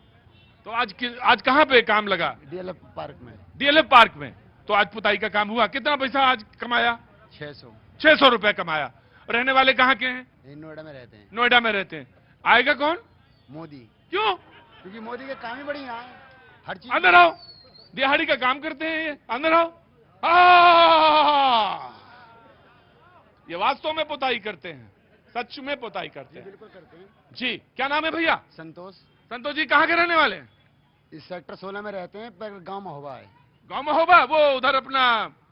तो आज कहाँ पे काम लगा? डीएलएफ पार्क में। डीएलएफ पार्क में। तो आज पुताई का काम हुआ। कितना पैसा आज कमाया? 600 रुपए कमाया। रहने वाले कहाँ के हैं? नोएडा में रहते हैं। नोएडा में रहते हैं। आएगा कौन? मोदी। क्यों? क्योंकि मोदी के काम ही बढ़िया है, हर चीज। अंदर आओ, दिहाड़ी का काम करते हैं ये, अंदर आओ। ये वास्तव में पुताई करते हैं, सच में पुताई करते हैं। बिल्कुल करते हैं जी। क्या नाम है भैया? संतोष। संतोष जी कहाँ के रहने वाले हैं? इस सेक्टर 16 में रहते हैं, पर गांव महोबा है। गांव महोबा, वो उधर अपना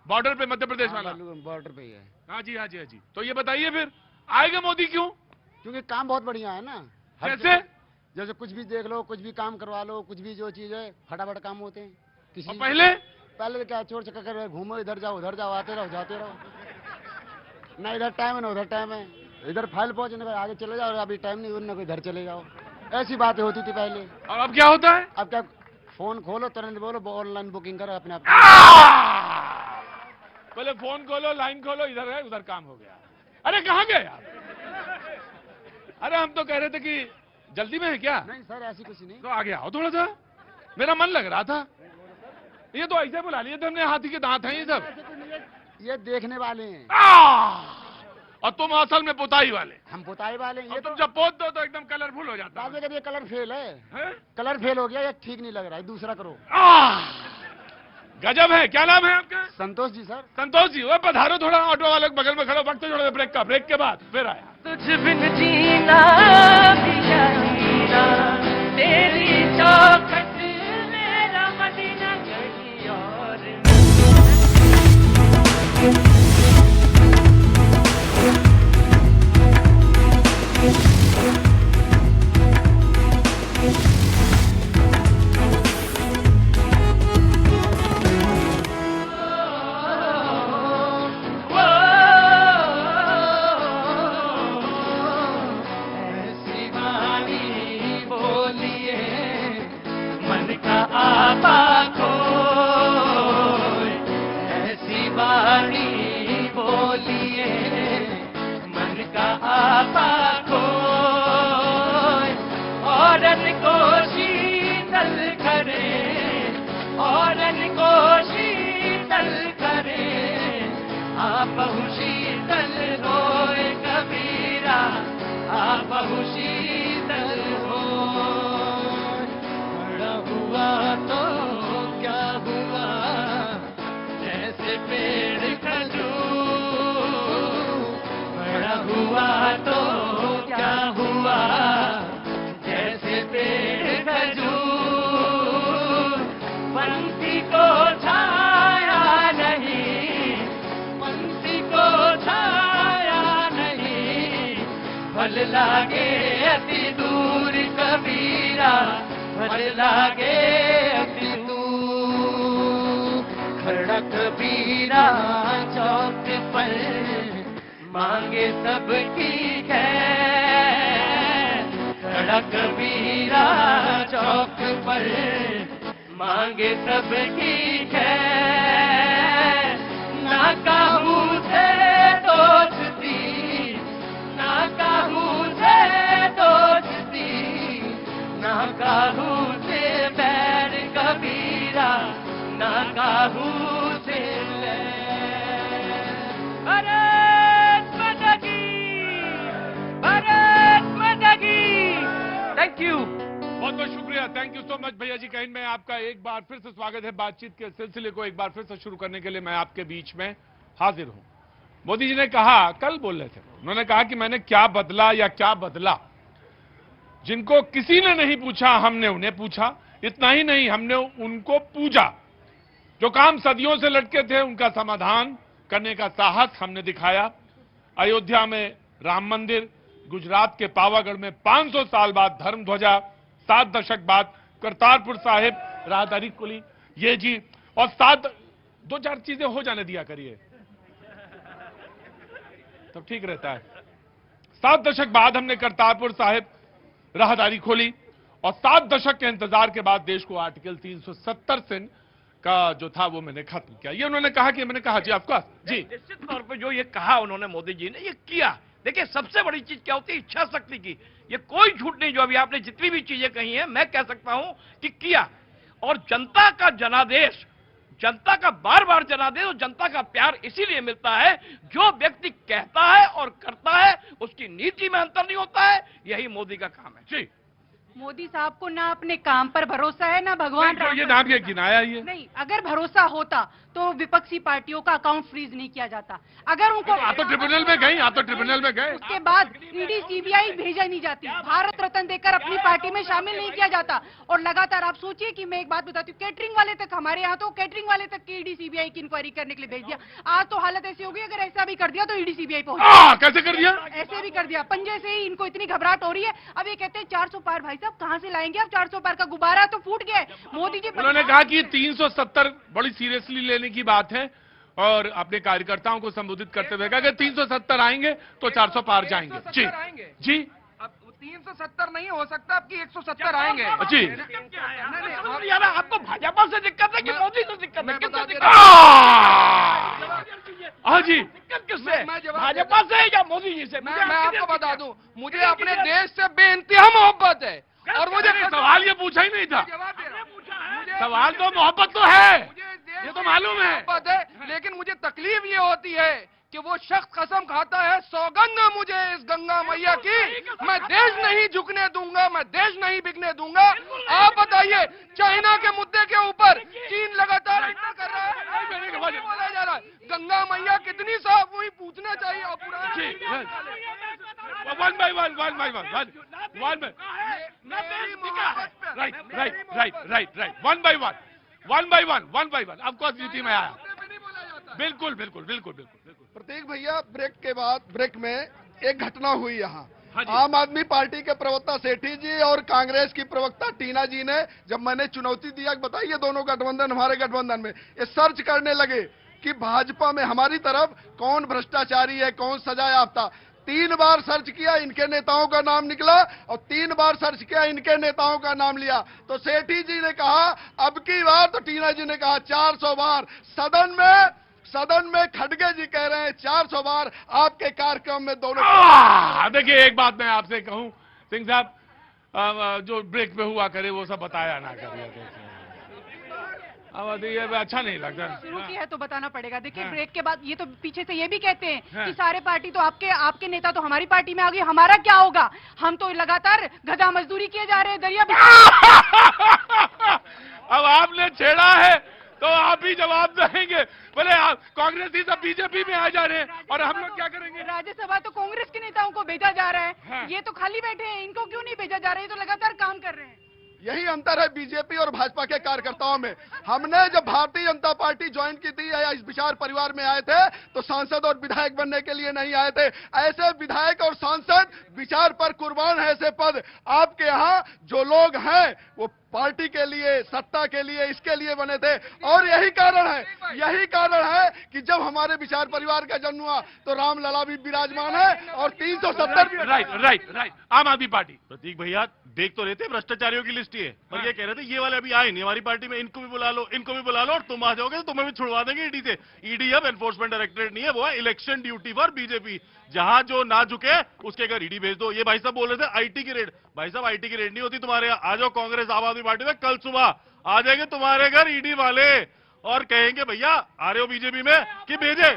बॉर्डर पे, मध्य प्रदेश वाला बॉर्डर पे ही है। हाँ जी, हाँ जी, हाँ जी। तो ये बताइए फिर आएगा मोदी क्यों? क्योंकि काम बहुत बढ़िया है ना। कैसे? जैसे कुछ भी देख लो, कुछ भी काम करवा लो, कुछ भी जो चीज है फटाफट काम होते हैं। किसी पहले तो क्या चोर चक्कर कर घूमो, इधर जाओ उधर जाओ, आते रहो जाते रहो, ना इधर टाइम है ना उधर टाइम है, इधर फाइल पहुंचने का आगे चले जाओ, अभी टाइम नहीं, ना कोई इधर चले जाओ, ऐसी बातें होती थी पहले। और अब क्या होता है? अब क्या, फोन खोलो तुरंत बोलो ऑनलाइन बुकिंग करो अपने आप। पहले फोन खोलो, लाइन खोलो, इधर है उधर काम हो गया। अरे कहाँ गए आप? अरे हम तो कह रहे थे कि जल्दी में है क्या? नहीं सर ऐसी कुछ नहीं। तो आगे आओ थोड़ा सा, मेरा मन लग रहा था। ये तो ऐसे बुला लिए थे हमने, हाथी के दांत हैं ये सब। ये देखने वाले हैं। और तुम असल में पुताई वाले। हम पुताई वाले हैं। ये तुम जब पोत दो तो एकदम कलरफुल हो जाता है। ये कलर फेल है, कलर फेल हो गया, ये ठीक नहीं लग रहा है, दूसरा करो। गजब है। क्या नाम है आपका? संतोष जी सर। संतोष जी, वो पधारो थोड़ा, ऑटो वाले बगल में खड़ो, वक्त जोड़ो ब्रेक का, ब्रेक के बाद फिर आया। तुझ बिन जीना भी जीना, तेरी चौखट मेरा मदीना कहीं और लागे अति दूर कबीरा, भल लागे अति दूर, खड़ा कबीरा चौक पर मांगे सबकी खैर, खड़ा कबीरा चौक पर मांगे सबकी खैर, ना काबू से दोस्ती, ना काबू से दोस्ती, ना काबू से बैर कबीरा, ना काबू से भारत माता की, भारत माता की। थैंक यू, बहुत बहुत शुक्रिया, थैंक यू सो मच भैया जी। कहीं में आपका एक बार फिर से स्वागत है। बातचीत के सिलसिले को एक बार फिर से शुरू करने के लिए मैं आपके बीच में हाजिर हूं। मोदी जी ने कहा, कल बोल रहे थे, उन्होंने कहा कि मैंने क्या बदला या क्या बदला। जिनको किसी ने नहीं पूछा हमने उन्हें पूछा, इतना ही नहीं हमने उनको पूजा। जो काम सदियों से लटके थे उनका समाधान करने का साहस हमने दिखाया। अयोध्या में राम मंदिर, गुजरात के पावागढ़ में 500 साल बाद धर्म ध्वजा, 7 दशक बाद करतारपुर साहिब राहदारी खुली, ये जी, और 2-4 चीजें हो जाने दिया करिए तब ठीक रहता है। 7 दशक बाद हमने करतारपुर साहिब राहदारी खोली और 7 दशक के इंतजार के बाद देश को आर्टिकल 370 से का जो था वो मैंने खत्म किया। ये उन्होंने कहा कि मैंने कहा जी आपका जी निश्चित तौर पे जो ये कहा उन्होंने मोदी जी ने ये किया। देखिए सबसे बड़ी चीज क्या होती है, इच्छा शक्ति की। ये कोई झूठ नहीं, जो अभी आपने जितनी भी चीजें कही हैं मैं कह सकता हूं कि किया। और जनता का जनादेश, जनता का बार बार जनादेश और जनता का प्यार इसीलिए मिलता है जो व्यक्ति कहता है और करता है, उसकी नीति में अंतर नहीं होता है। यही मोदी का काम है। जी, मोदी साहब को ना अपने काम पर भरोसा है ना भगवान राम ये नाम ये गिनाया ये नहीं। अगर भरोसा होता तो विपक्षी पार्टियों का अकाउंट फ्रीज नहीं किया जाता। अगर उनको तो ट्रिब्यूनल में गई, तो ट्रिब्यूनल में गए, उसके बाद ईडी सीबीआई भेजा नहीं जाती, भारत रत्न देकर अपनी पार्टी में शामिल नहीं किया जाता। और लगातार आप सोचिए कि मैं एक बात बताती हूँ, कैटरिंग वाले तक, हमारे यहाँ तो कैटरिंग वाले तक की ईडी सीबीआई की इंक्वायरी करने के लिए भेज दिया। आज तो हालत ऐसी होगी, अगर ऐसा भी कर दिया तो ईडी सीबीआई पहुंच, कैसे कर दिया? ऐसे भी कर दिया, पंजे से ही इनको इतनी घबराहट हो रही है। अब ये कहते हैं 400 पार भाई साहब, अब कहाँ से लाएंगे? अब 400 पार का गुब्बारा तो फूट गया है। मोदी जी उन्होंने कहा कि 370 बड़ी सीरियसली लेने की बात है और अपने कार्यकर्ताओं को संबोधित करते हुए कहा कि 370 आएंगे तो 400 पार जाएंगे। जी जी, अब 370 नहीं हो सकता, आपकी 170 आएंगे जी। आपको भाजपा से दिक्कत है कि मोदी से दिक्कत है? किससे दिक्कत? हाँ जी, दिक्कत किससे? भाजपा से या मोदी जी से? मैं आपको बता दूं, मुझे अपने देश से बेइंतहा मोहब्बत है और मुझे सवाल ये पूछा ही नहीं था। सवाल तो मोहब्बत तो है, ये तो मालूम है। मोहब्बत है, लेकिन मुझे तकलीफ ये होती है कि वो शख्स कसम खाता है, सौगंध मुझे इस गंगा मैया की, मैं देश नहीं झुकने दूंगा, मैं देश नहीं बिकने दूंगा। आप बताइए, चाइना के मुद्दे के ऊपर चीन लगातार एंटर कर रहा है, बोला जा रहा है गंगा मैया कितनी साफ हुई, पूछना चाहिए। और one by one right one by one of course duty में आया। बिल्कुल। प्रतीक भैया, ब्रेक में एक घटना हुई यहाँ। आम आदमी पार्टी के प्रवक्ता सेठी जी और कांग्रेस की प्रवक्ता टीना जी ने, जब मैंने चुनौती दिया कि बताइए दोनों गठबंधन, हमारे गठबंधन में, ये सर्च करने लगे कि भाजपा में हमारी तरफ कौन भ्रष्टाचारी है, कौन सजा याफ्ता। 3 बार सर्च किया, इनके नेताओं का नाम निकला और 3 बार सर्च किया, इनके नेताओं का नाम लिया। तो सेठी जी ने कहा अब की बार, तो टीना जी ने कहा 400 बार। सदन में खड़गे जी कह रहे हैं 400 बार आपके कार्यक्रम में दोनों। देखिए, एक बात मैं आपसे कहूं सिंह साहब, जो ब्रेक पे हुआ करे वो सब बताया ना करिए। अब ये अच्छा नहीं लगता। शुरू किया है तो बताना पड़ेगा। देखिए, ब्रेक के बाद ये तो पीछे से ये भी कहते हैं कि सारे पार्टी तो आपके नेता तो हमारी पार्टी में आ गई, हमारा क्या होगा? हम तो लगातार गधा मजदूरी किए जा रहे हैं, दरिया अब आपने छेड़ा है तो आप ही जवाब देंगे। बोले कांग्रेस ही सब बीजेपी में आ जा रहे हैं और हम लोग क्या करेंगे? राज्यसभा तो कांग्रेस के नेताओं को भेजा जा रहा है, ये तो खाली बैठे हैं, इनको क्यों नहीं भेजा जा रहा है? ये तो लगातार काम कर रहे हैं। यही अंतर है बीजेपी और भाजपा के कार्यकर्ताओं में। हमने जब भारतीय जनता पार्टी ज्वाइन की थी या इस विचार परिवार में आए थे तो सांसद और विधायक बनने के लिए नहीं आए थे। ऐसे विधायक और सांसद विचार पर कुर्बान है। ऐसे पद आपके यहाँ जो लोग हैं वो पार्टी के लिए, सत्ता के लिए, इसके लिए बने थे। और यही कारण है कि जब हमारे विचार परिवार का जन्म हुआ तो रामलला भी विराजमान है और 370। राइट आम आदमी पार्टी। प्रतीक भैया देख तो रहते भ्रष्टाचारियों की लिस्ट ही है, पर ये कह रहे थे ये वाले अभी आए नहीं हमारी पार्टी में, इनको भी बुला लो और तुम आ जाओगे तो तुम्हें भी छुड़वा देंगे ईडी से। ईडी अब एनफोर्समेंट डायरेक्टरेट नहीं है, वो है इलेक्शन ड्यूटी फॉर बीजेपी। जहां जो ना झुके उसके घर ईडी भेज दो। ये भाई साहब बोल रहे थे आईटी की रेड, भाई साहब आईटी की रेड नहीं होती तुम्हारे यहाँ। आ जाओ कांग्रेस आम आदमी पार्टी में, कल सुबह आ जाएंगे तुम्हारे घर ईडी वाले और कहेंगे भैया आ रहे हो बीजेपी में कि भेजे।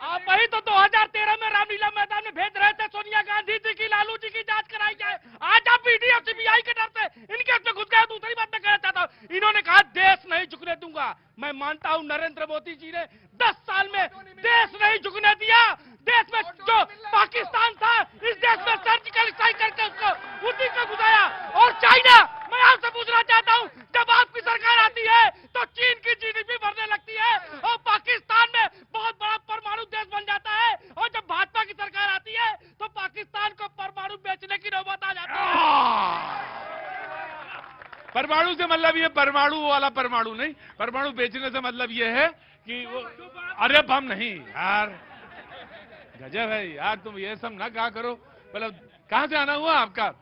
आप वही तो 2013 में रामलीला मैदान में भेज रहे थे सोनिया गांधी जी की, लालू जी की जांच कराई जाए। आज आप ईडी और सीबीआई के डर से इनके उसमें घुस गए। दूसरी बात मैं कहना चाहता हूँ, इन्होंने कहा देश नहीं झुकने दूंगा। मैं मानता हूँ नरेंद्र मोदी जी ने 10 साल में देश नहीं झुकने दिया। देश में जो पाकिस्तान था, इस देश में सर्जिकल स्ट्राइक करके उसको उसी को घुसाया। और चाइना, मैं आपसे पूछना चाहता हूँ, जब आपकी सरकार आती है तो चीन की जीडीपी बढ़ने लगती है और पाकिस्तान में बहुत बड़ा परमाणु देश बन जाता है। और जब भाजपा की सरकार आती है तो पाकिस्तान को परमाणु बेचने की नौबत आ जाती है। परमाणु से मतलब ये परमाणु वाला परमाणु नहीं, परमाणु बेचने से मतलब ये है कि वो अरे बम नहीं यार, गजब है यार, तुम ये सब ना कहा करो। मतलब कहाँ से आना हुआ आपका?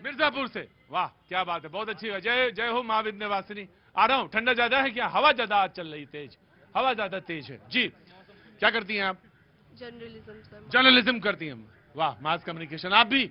मिर्जापुर से। वाह क्या बात है, बहुत अच्छी है। जय हो माँ विंध्यवासिनी। आ रहा हूँ। ठंडा ज्यादा है क्या? हवा ज्यादा आज चल रही तेज, हवा ज्यादा तेज है जी। क्या करती हैं आप? जर्नलिज्म करती हैं। वाह, मास कम्युनिकेशन। आप भी?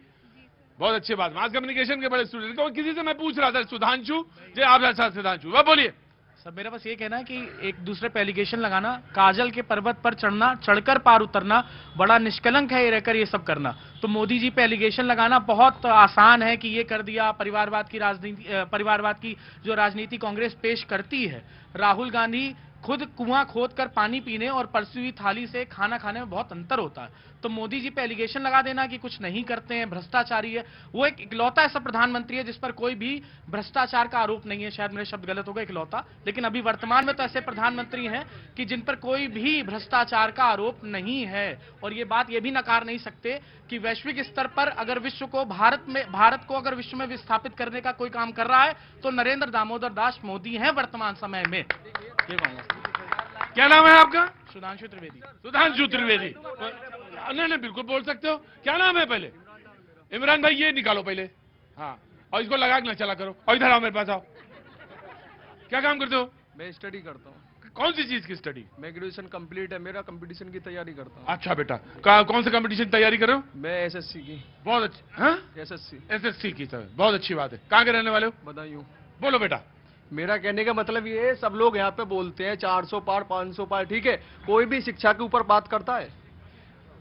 बहुत अच्छी बात। मास कम्युनिकेशन के बड़े स्टूडेंट। तो किसी से मैं पूछ रहा था, सुधांशु जी आप ऐसा सुधांशु, वह बोलिए। सब मेरा बस ये कहना है कि एक दूसरे पे एलिगेशन लगाना, काजल के पर्वत पर चढ़ना, चढ़कर पार उतरना, बड़ा निष्कलंक है ये रहकर ये सब करना। तो मोदी जी पे एलिगेशन लगाना बहुत आसान है कि ये कर दिया। परिवारवाद की जो राजनीति कांग्रेस पेश करती है, राहुल गांधी खुद कुआं खोद कर पानी पीने और परसी हुई थाली से खाना खाने में बहुत अंतर होता है। तो मोदी जी पे एलिगेशन लगा देना कि कुछ नहीं करते हैं, भ्रष्टाचारी है, वो एक इकलौता ऐसा प्रधानमंत्री है जिस पर कोई भी भ्रष्टाचार का आरोप नहीं है। शायद मेरे शब्द गलत हो गए, इकलौता, लेकिन अभी वर्तमान में तो ऐसे प्रधानमंत्री हैं कि जिन पर कोई भी भ्रष्टाचार का आरोप नहीं है। और ये बात ये भी नकार नहीं सकते कि वैश्विक स्तर पर अगर विश्व को भारत को अगर विश्व में विस्थापित करने का कोई काम कर रहा है तो नरेंद्र दामोदर दास मोदी हैं वर्तमान समय में। क्या नाम है आपका? सुधांशु त्रिवेदी। सुधांशु त्रिवेदी, नहीं बिल्कुल बोल सकते हो। क्या नाम है पहले? इमरान भाई ये निकालो पहले, हाँ, और इसको लगा के ना चला करो। और इधर आओ, मेरे पास आओ। क्या काम करते हो? मैं स्टडी करता हूँ। कौन सी चीज की स्टडी? मैं ग्रेजुएशन कंप्लीट है मेरा, कंपटीशन की तैयारी करता हूँ। अच्छा बेटा, कौन से कंपटीशन तैयारी कर रहे हो? मैं एसएससी की। बहुत अच्छी, हाँ, एसएससी की तरह, बहुत अच्छी बात है। कहाँ के रहने वाले हो? बदायूं। बोलो बेटा। मेरा कहने का मतलब ये है, सब लोग यहाँ पे बोलते हैं 400 पार 500 पार, ठीक है, कोई भी शिक्षा के ऊपर बात करता है।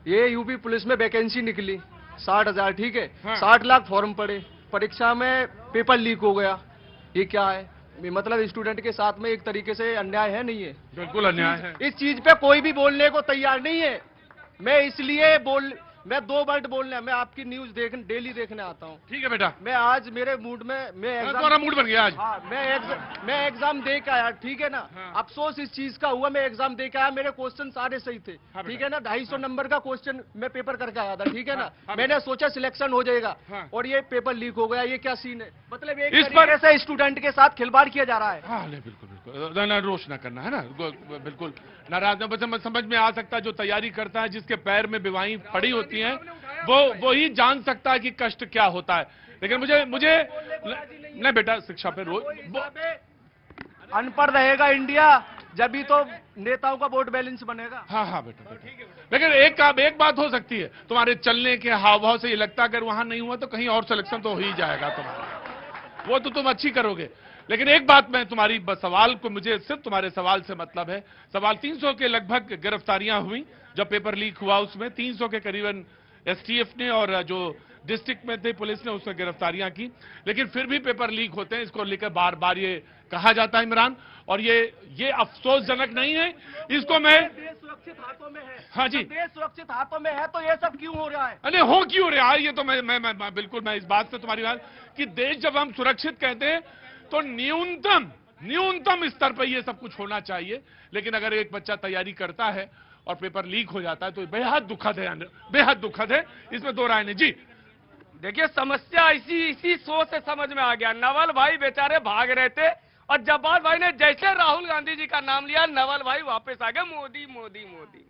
ये यूपी पुलिस में वैकेंसी निकली 60,000, ठीक है, हाँ। 60 लाख फॉर्म पड़े, परीक्षा में पेपर लीक हो गया। ये क्या है? मतलब स्टूडेंट के साथ में एक तरीके से अन्याय है, नहीं है? बिल्कुल अन्याय है। इस चीज पे कोई भी बोलने को तैयार नहीं है। मैं 2 वर्ड बोलने, मैं आपकी न्यूज डेली देखने आता हूँ। ठीक है बेटा। मैं आज मेरे मूड में, तुम्हारा मूड बन गया आज। हाँ, मैं एग्जाम दे के आया, ठीक है ना। हाँ। अफसोस इस चीज का हुआ, मैं एग्जाम दे के आया, मेरे क्वेश्चन सारे सही थे, हाँ, ठीक है ना। 250 नंबर का क्वेश्चन मैं पेपर करके आया था, ठीक है ना। हाँ, मैंने सोचा सिलेक्शन हो जाएगा, हाँ, और ये पेपर लीक हो गया। ये क्या सीन है? मतलब एक तरीके से स्टूडेंट के साथ खिलवाड़ किया जा रहा है। हाँ, बिल्कुल बिल्कुल, ना रोष ना करना है ना, बिल्कुल नाराज न। समझ में आ सकता है, जो तैयारी करता है, जिसके पैर में बीमारी पड़ी होती है, वो ही जान सकता है कि कष्ट क्या होता है। लेकिन मुझे नहीं बेटा, शिक्षा पे रोज अनपढ़ रहेगा इंडिया, जब भी तो नेताओं का वोट बैलेंस बनेगा। हाँ हाँ बेटा, लेकिन एक बात हो सकती है, तुम्हारे चलने के हाव भाव से ये लगता है अगर वहां नहीं हुआ तो कहीं और सिलेक्शन तो हो ही जाएगा तुम्हारा, वो तो तुम अच्छी करोगे। लेकिन एक बात मैं तुम्हारी सवाल को, मुझे सिर्फ तुम्हारे सवाल से मतलब है, सवाल 300 के लगभग गिरफ्तारियां हुई जब पेपर लीक हुआ, उसमें 300 के करीबन एसटीएफ ने और जो डिस्ट्रिक्ट में थे पुलिस ने उसमें गिरफ्तारियां की। लेकिन फिर भी पेपर लीक होते हैं, इसको लेकर बार बार ये कहा जाता है इमरान, और ये अफसोसजनक नहीं है। इसको मैं, देश सुरक्षित हाथों में है। हाँ जी, देश सुरक्षित हाथों में है तो ये सब क्यों हो रहा है? अरे हो क्यों रहा है? ये तो मैं बिल्कुल, मैं इस बात से तुम्हारी बात कि देश जब हम सुरक्षित कहते हैं तो न्यूनतम स्तर पर ये सब कुछ होना चाहिए। लेकिन अगर एक बच्चा तैयारी करता है और पेपर लीक हो जाता है तो बेहद दुखद है, बेहद दुखद है, इसमें दो राय नहीं। जी देखिए, समस्या इसी सोच से समझ में आ गया। नवल भाई बेचारे भाग रहे थे और जब्बार भाई ने जैसे राहुल गांधी जी का नाम लिया, नवल भाई वापस आ गए, मोदी मोदी मोदी।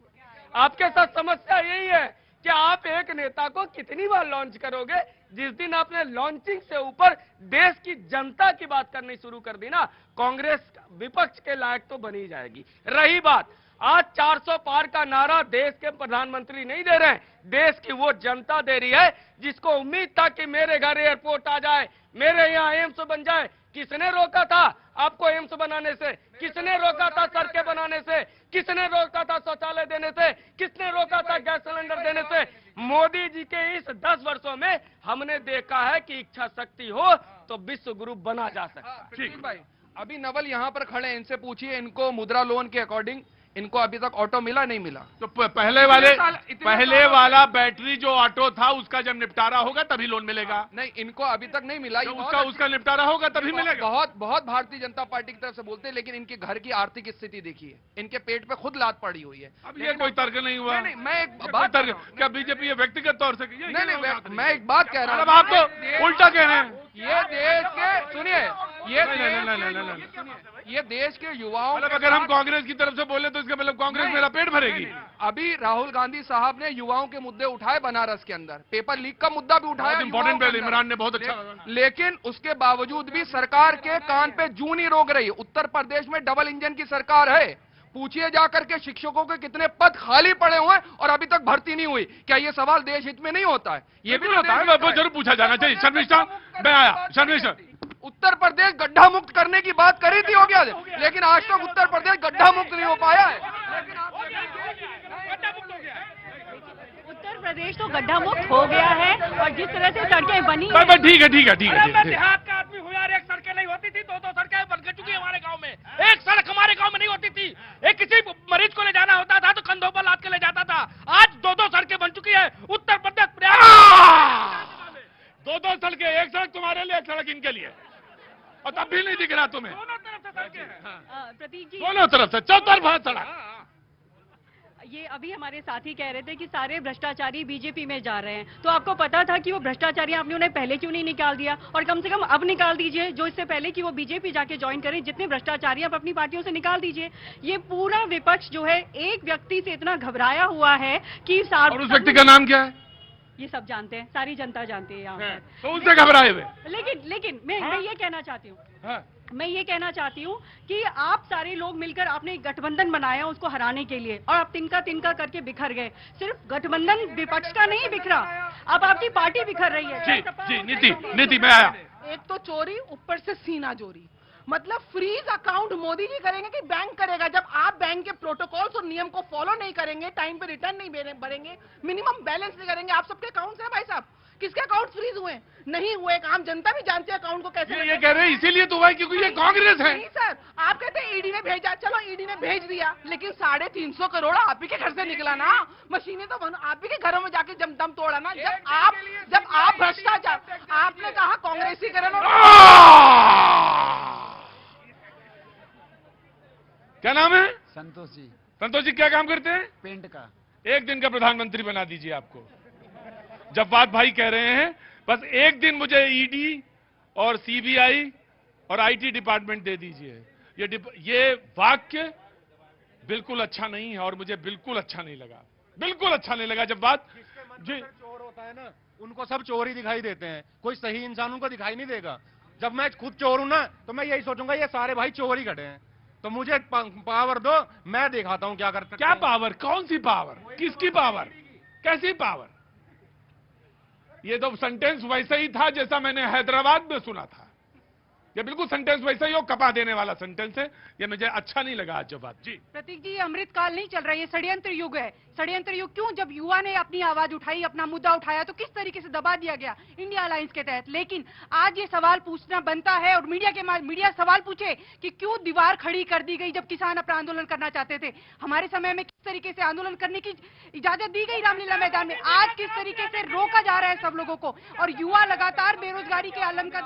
आपके साथ समस्या यही है कि आप एक नेता को कितनी बार लॉन्च करोगे? जिस दिन आपने लॉन्चिंग से ऊपर देश की जनता की बात करनी शुरू कर दी ना, कांग्रेस विपक्ष के लायक तो बनी जाएगी। रही बात, आज 400 पार का नारा देश के प्रधानमंत्री नहीं दे रहे हैं, देश की वो जनता दे रही है जिसको उम्मीद था कि मेरे घर एयरपोर्ट आ जाए, मेरे यहाँ एम्स बन जाए। किसने रोका था आपको एम्स बनाने से? किसने रोका था सड़कें बनाने से? किसने रोका था शौचालय देने से? किसने रोका था गैस सिलेंडर देने से? मोदी जी के इस 10 वर्षों में हमने देखा है कि इच्छा शक्ति हो तो विश्व गुरु बना जा सकता है। ठीक भाई, अभी नवल यहाँ पर खड़े हैं, इनसे पूछिए इनको मुद्रा लोन के अकॉर्डिंग इनको अभी तक ऑटो मिला नहीं मिला? तो पहले वाला बैटरी जो ऑटो था उसका जब निपटारा होगा तभी लोन मिलेगा। नहीं, इनको अभी तक नहीं मिला। तो उसका निपटारा होगा तभी मिलेगा। बहुत भारतीय जनता पार्टी की तरफ से बोलते हैं, लेकिन इनके घर की आर्थिक स्थिति देखिए, इनके पेट पे खुद लात पड़ी हुई है। अब ये कोई तर्क नहीं हुआ। नहीं, मैं एक बात, क्या बीजेपी ये व्यक्तिगत तौर से? नहीं, मैं एक बात कह रहा हूँ। अब आप तो उल्टा कह रहे हैं। ये देश के, सुनिए, ये देश के युवाओं, मतलब अगर हम कांग्रेस की तरफ से बोले तो इसका मतलब कांग्रेस मेरा पेट भरेगी। अभी राहुल गांधी साहब ने युवाओं के मुद्दे उठाए, बनारस के अंदर पेपर लीक का मुद्दा भी उठाया, इंपॉर्टेंट पहले इमरान ने बहुत अच्छा, लेकिन उसके बावजूद भी सरकार के कान पे जूं नहीं रोक रही। उत्तर प्रदेश में डबल इंजन की सरकार है, पूछिए जाकर के शिक्षकों के कितने पद खाली पड़े हुए हैं और अभी तक भर्ती नहीं हुई। क्या ये सवाल देश हित में नहीं होता है? ये भी होता है, जरूर पूछा जाना चाहिए। शर्मिष्ठा, मैं आया। शर्मिष्ठा, उत्तर प्रदेश गड्ढा मुक्त करने की बात करी थी योगी आदित्यनाथ, लेकिन आज तक उत्तर प्रदेश गड्ढा मुक्त नहीं हो पाया है। उत्तर प्रदेश तो गड्ढा मुक्त हो गया है और जिस तरह से सड़कें बनी, ठीक है। देहात का आदमी हूँ यार, एक सड़कें नहीं होती थी, 2 सड़कें बन चुकी है हमारे गाँव में। एक सड़क हमारे गांव में नहीं होती थी। एक किसी मरीज को ले जाना होता था तो कंधों पर लाद के ले जाता था। आज 2-2 सड़कें बन चुकी है उत्तर प्रदेश प्रयाग। 2-2 सड़कें, एक सड़क तुम्हारे लिए, एक सड़क इनके लिए, और तब भी नहीं दिख रहा तुम्हें। दोनों तरफ से सड़कें हैं। प्रतीक जी, दोनों तरफ से चौतरफा सड़क। ये अभी हमारे साथी कह रहे थे कि सारे भ्रष्टाचारी बीजेपी में जा रहे हैं, तो आपको पता था कि वो भ्रष्टाचारी, आपने उन्हें पहले क्यों नहीं निकाल दिया? और कम से कम अब निकाल दीजिए, जो इससे पहले कि वो बीजेपी जाके ज्वाइन करें, जितने भ्रष्टाचारी आप अपनी पार्टियों से निकाल दीजिए। ये पूरा विपक्ष जो है एक व्यक्ति से इतना घबराया हुआ है कि और उस व्यक्ति का नाम क्या है? ये सब जानते हैं, सारी जनता जानती है यहाँ पर। तो उनसे घबराए हुए। लेकिन मैं ये कहना चाहती हूँ, मैं ये कहना चाहती हूँ कि आप सारे लोग मिलकर आपने एक गठबंधन बनाया उसको हराने के लिए, और आप तिनका तिनका करके बिखर गए। सिर्फ गठबंधन विपक्ष का नहीं बिखरा, अब आपकी पार्टी बिखर रही है। जी नीति मैं आया। एक तो चोरी, ऊपर से सीना चोरी। मतलब फ्रीज अकाउंट मोदी जी करेंगे कि बैंक करेगा? जब आप बैंक के प्रोटोकॉल्स और नियम को फॉलो नहीं करेंगे, टाइम पे रिटर्न नहीं भरेंगे, मिनिमम बैलेंस नहीं करेंगे, आप सबके अकाउंट्स हैं भाई साहब। किसके अकाउंट फ्रीज हुए? नहीं हुए। आम जनता भी जानती है अकाउंट को कैसे। ये कह रहे हैं इसीलिए तो हुआ है क्योंकि ये कांग्रेस है। नहीं सर, आप कहते हैं ईडी ने भेजा, चलो ईडी ने भेज दिया, लेकिन 350 करोड़ आप ही के घर से निकला ना। मशीनें तो आप ही के घरों में जाके दम तोड़ा ना। जब आप भ्रष्टाचार, आपने कहा कांग्रेसीकरण और क्या नाम है? संतोष जी। संतोष जी क्या काम करते हैं? पेंट का। एक दिन का प्रधानमंत्री बना दीजिए आपको। जब्बात भाई कह रहे हैं बस एक दिन मुझे ईडी और सीबीआई और आईटी डिपार्टमेंट दे दीजिए। ये वाक्य बिल्कुल अच्छा नहीं है और मुझे बिल्कुल अच्छा नहीं लगा, बिल्कुल अच्छा नहीं लगा। जब्बात जी, चोर होता है ना, उनको सब चोर ही दिखाई देते हैं, कोई सही इंसान उनको दिखाई नहीं देगा। जब मैं खुद चोर हूं ना, तो मैं यही सोचूंगा ये सारे भाई चोर ही खड़े हैं, तो मुझे पावर दो, मैं दिखाता हूं क्या करते। क्या पावर? कौन सी पावर? किसकी पावर? कैसी पावर? ये तो सेंटेंस वैसा ही था जैसा मैंने हैदराबाद में सुना था। ये बिल्कुल सेंटेंस वैसा ही हो, कपा देने वाला सेंटेंस है। ये मुझे अच्छा नहीं लगा आज जो बात। जी प्रतीक जी, ये अमृत काल नहीं चल रहा है, ये षड्यंत्र युग है। षड्यंत्र युग क्यों? जब युवा ने अपनी आवाज उठाई, अपना मुद्दा उठाया, तो किस तरीके से दबा दिया गया इंडिया अलायंस के तहत। लेकिन आज ये सवाल पूछना बनता है, और मीडिया सवाल पूछे कि क्यों दीवार खड़ी कर दी गई जब किसान अपना आंदोलन करना चाहते थे। हमारे समय में किस तरीके से आंदोलन करने की इजाजत दी गई रामलीला मैदान में, आज किस तरीके से रोका जा रहा है सब लोगों को। और युवा लगातार बेरोजगारी के आलम का